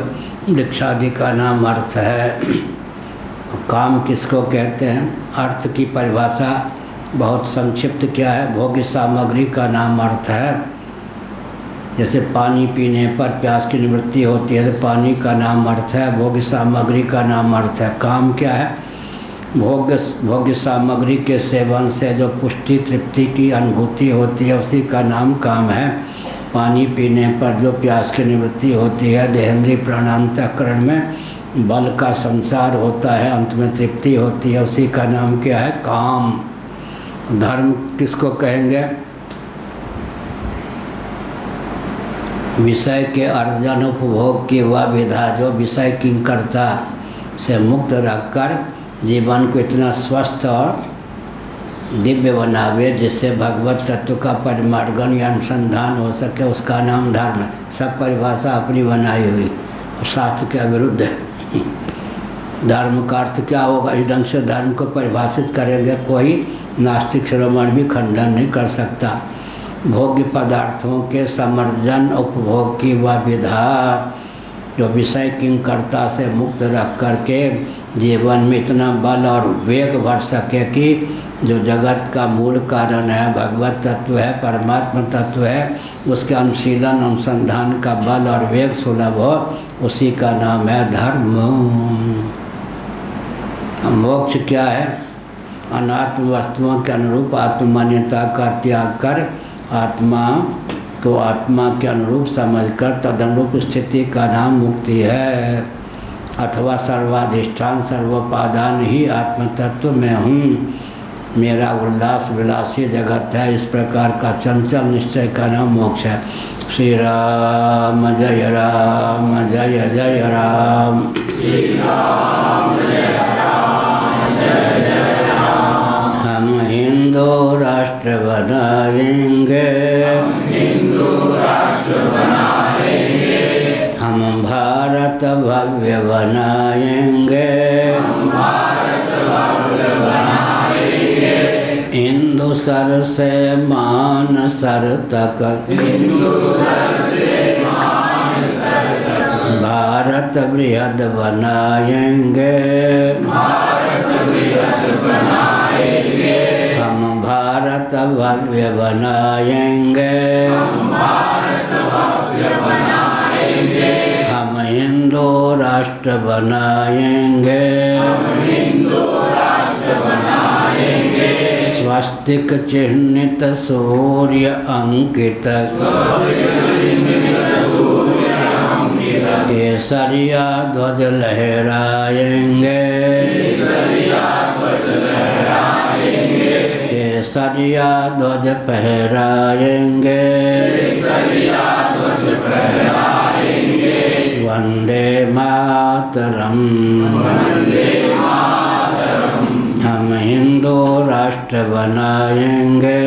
वृक्षादि का नाम अर्थ है। काम किसको कहते हैं? अर्थ की परिभाषा बहुत संक्षिप्त क्या है? भोग्य सामग्री का नाम अर्थ है। जैसे पानी पीने पर प्यास की निवृत्ति होती है तो पानी का नाम अर्थ है, भोग्य सामग्री का नाम अर्थ है। काम क्या है? भोग्य सामग्री के सेवन से जो पुष्टि तृप्ति की अनुभूति होती है उसी का नाम काम है। पानी पीने पर जो प्यास की निवृत्ति होती है, देहेंद्रीय प्राणांतकरण में बल का संचार होता है, अंत में तृप्ति होती है, उसी का नाम क्या है? काम। धर्म किसको कहेंगे? विषय के अर्जन उपभोग की वह विधा जो विषय किंकरता से मुक्त रखकर जीवन को इतना स्वस्थ और दिव्य बनावे जिससे भगवत तत्व का परिमार्गन या अनुसंधान हो सके, उसका नाम धर्म है। सब परिभाषा अपनी बनाई हुई और शास्त्र के विरुद्ध है। धर्म का अर्थ क्या होगा? इस ढंग से धर्म को परिभाषित करेंगे कोई नास्तिक श्रवण भी खंडन नहीं कर सकता। भोग्य पदार्थों के समर्जन उपभोग की वह विधा जो विषय किंकरता से मुक्त रख करके जीवन में इतना बल और वेग भर सके कि जो जगत का मूल कारण है, भगवत तत्व है, परमात्मा तत्व है, उसके अनुशीलन अनुसंधान का बल और वेग सुलभ हो, उसी का नाम है धर्म। मोक्ष क्या है? अनात्म वस्तुओं के अनुरूप आत्ममान्यता का त्याग कर आत्मा को आत्मा के अनुरूप समझकर तदनुरूप स्थिति का नाम मुक्ति है। अथवा सर्वाधिष्ठान सर्वोपादान ही आत्म तत्व में हूँ, मेरा उल्लास विलासी जगत है, इस प्रकार का चंचल निश्चय का नाम मोक्ष है। श्री राम जय राम जय जय राम। श्री राम जय राम जय जय राम। हम हिंदू राष्ट्र बनाएंगे, सर से मान सर तक, भारत बृहद बनाएंगे, हम भारत भव्य बनाएंगे, हम हिंदू राष्ट्र बनाएंगे, स्वस्तिक चिह्नित सूर्य अंकित, केसरिया ध्वज लहराएंगे, केसरिया ध्वज फहराएंगे, वंदे मातरम, हम हिंदू राष्ट्र बनाएंगे,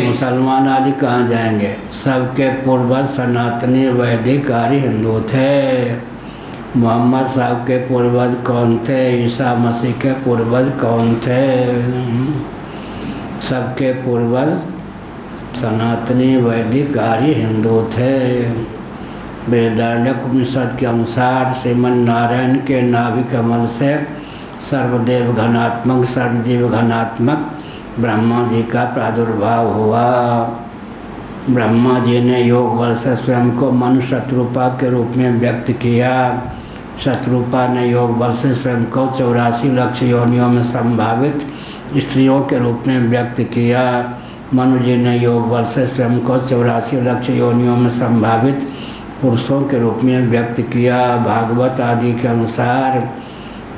मुसलमान आदि कहाँ जाएंगे? सबके पूर्वज सनातनी वैदिक आर्य हिंदू थे। मोहम्मद साहब के पूर्वज कौन थे? ईसा मसीह के पूर्वज कौन थे? सबके पूर्वज सनातनी वैदिक आर्य हिंदू थे। बृहदारण्यक उपनिषद के अनुसार श्रीमन नारायण के नाभि कमल से सर्वदेव घनात्मक सर्वजीव घनात्मक ब्रह्मा जी का प्रादुर्भाव हुआ। ब्रह्मा जी ने योग बल से स्वयं को मनु शत्रुपा के रूप में व्यक्त किया। शत्रुपा ने योग बल से स्वयं को 84 लक्ष योनियों में संभावित स्त्रियों के रूप में व्यक्त किया। मनु जी ने योग बल से स्वयं को 84 लक्ष योनियों में संभावित पुरुषों के रूप में व्यक्त किया। भागवत आदि के अनुसार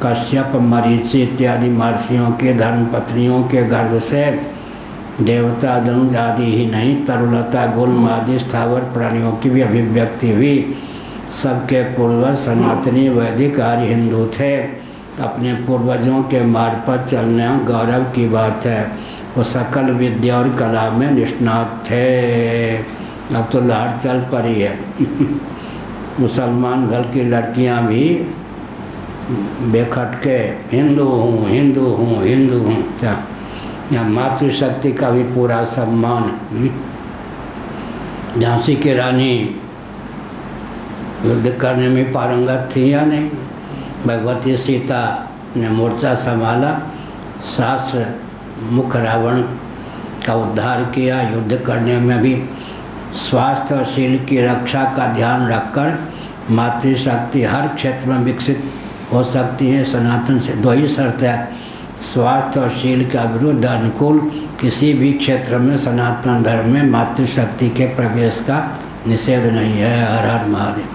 कश्यप मरीचि इत्यादि महर्षियों के धर्मपत्नियों के गर्भ से देवता धनुज आदि ही नहीं तरुलता गुल्म आदि स्थावर प्राणियों की भी अभिव्यक्ति हुई। सबके पूर्वज सनातनी वैदिक आर्य हिंदू थे। अपने पूर्वजों के मार्ग पर चलने गौरव की बात है। वो सकल विद्या और कला में निष्णात थे। अब तो लहर चल पड़ी है। मुसलमान घर की लड़कियां भी बेखटके हिंदू हूँ हिंदू हूँ हिंदू हूँ। क्या यहाँ मातृशक्ति का भी पूरा सम्मान। झांसी की रानी युद्ध करने में पारंगत थी या नहीं? भगवती सीता ने मोर्चा संभाला, शास्त्र मुख रावण का उद्धार किया। युद्ध करने में भी स्वास्थ्य और शील की रक्षा का ध्यान रखकर मातृशक्ति हर क्षेत्र में विकसित हो सकती है। सनातन से दो ही शर्त है, स्वास्थ्य और शील का विरुद्ध अनुकूल किसी भी क्षेत्र में सनातन धर्म में मातृशक्ति के प्रवेश का निषेध नहीं है। हर हर महादेव।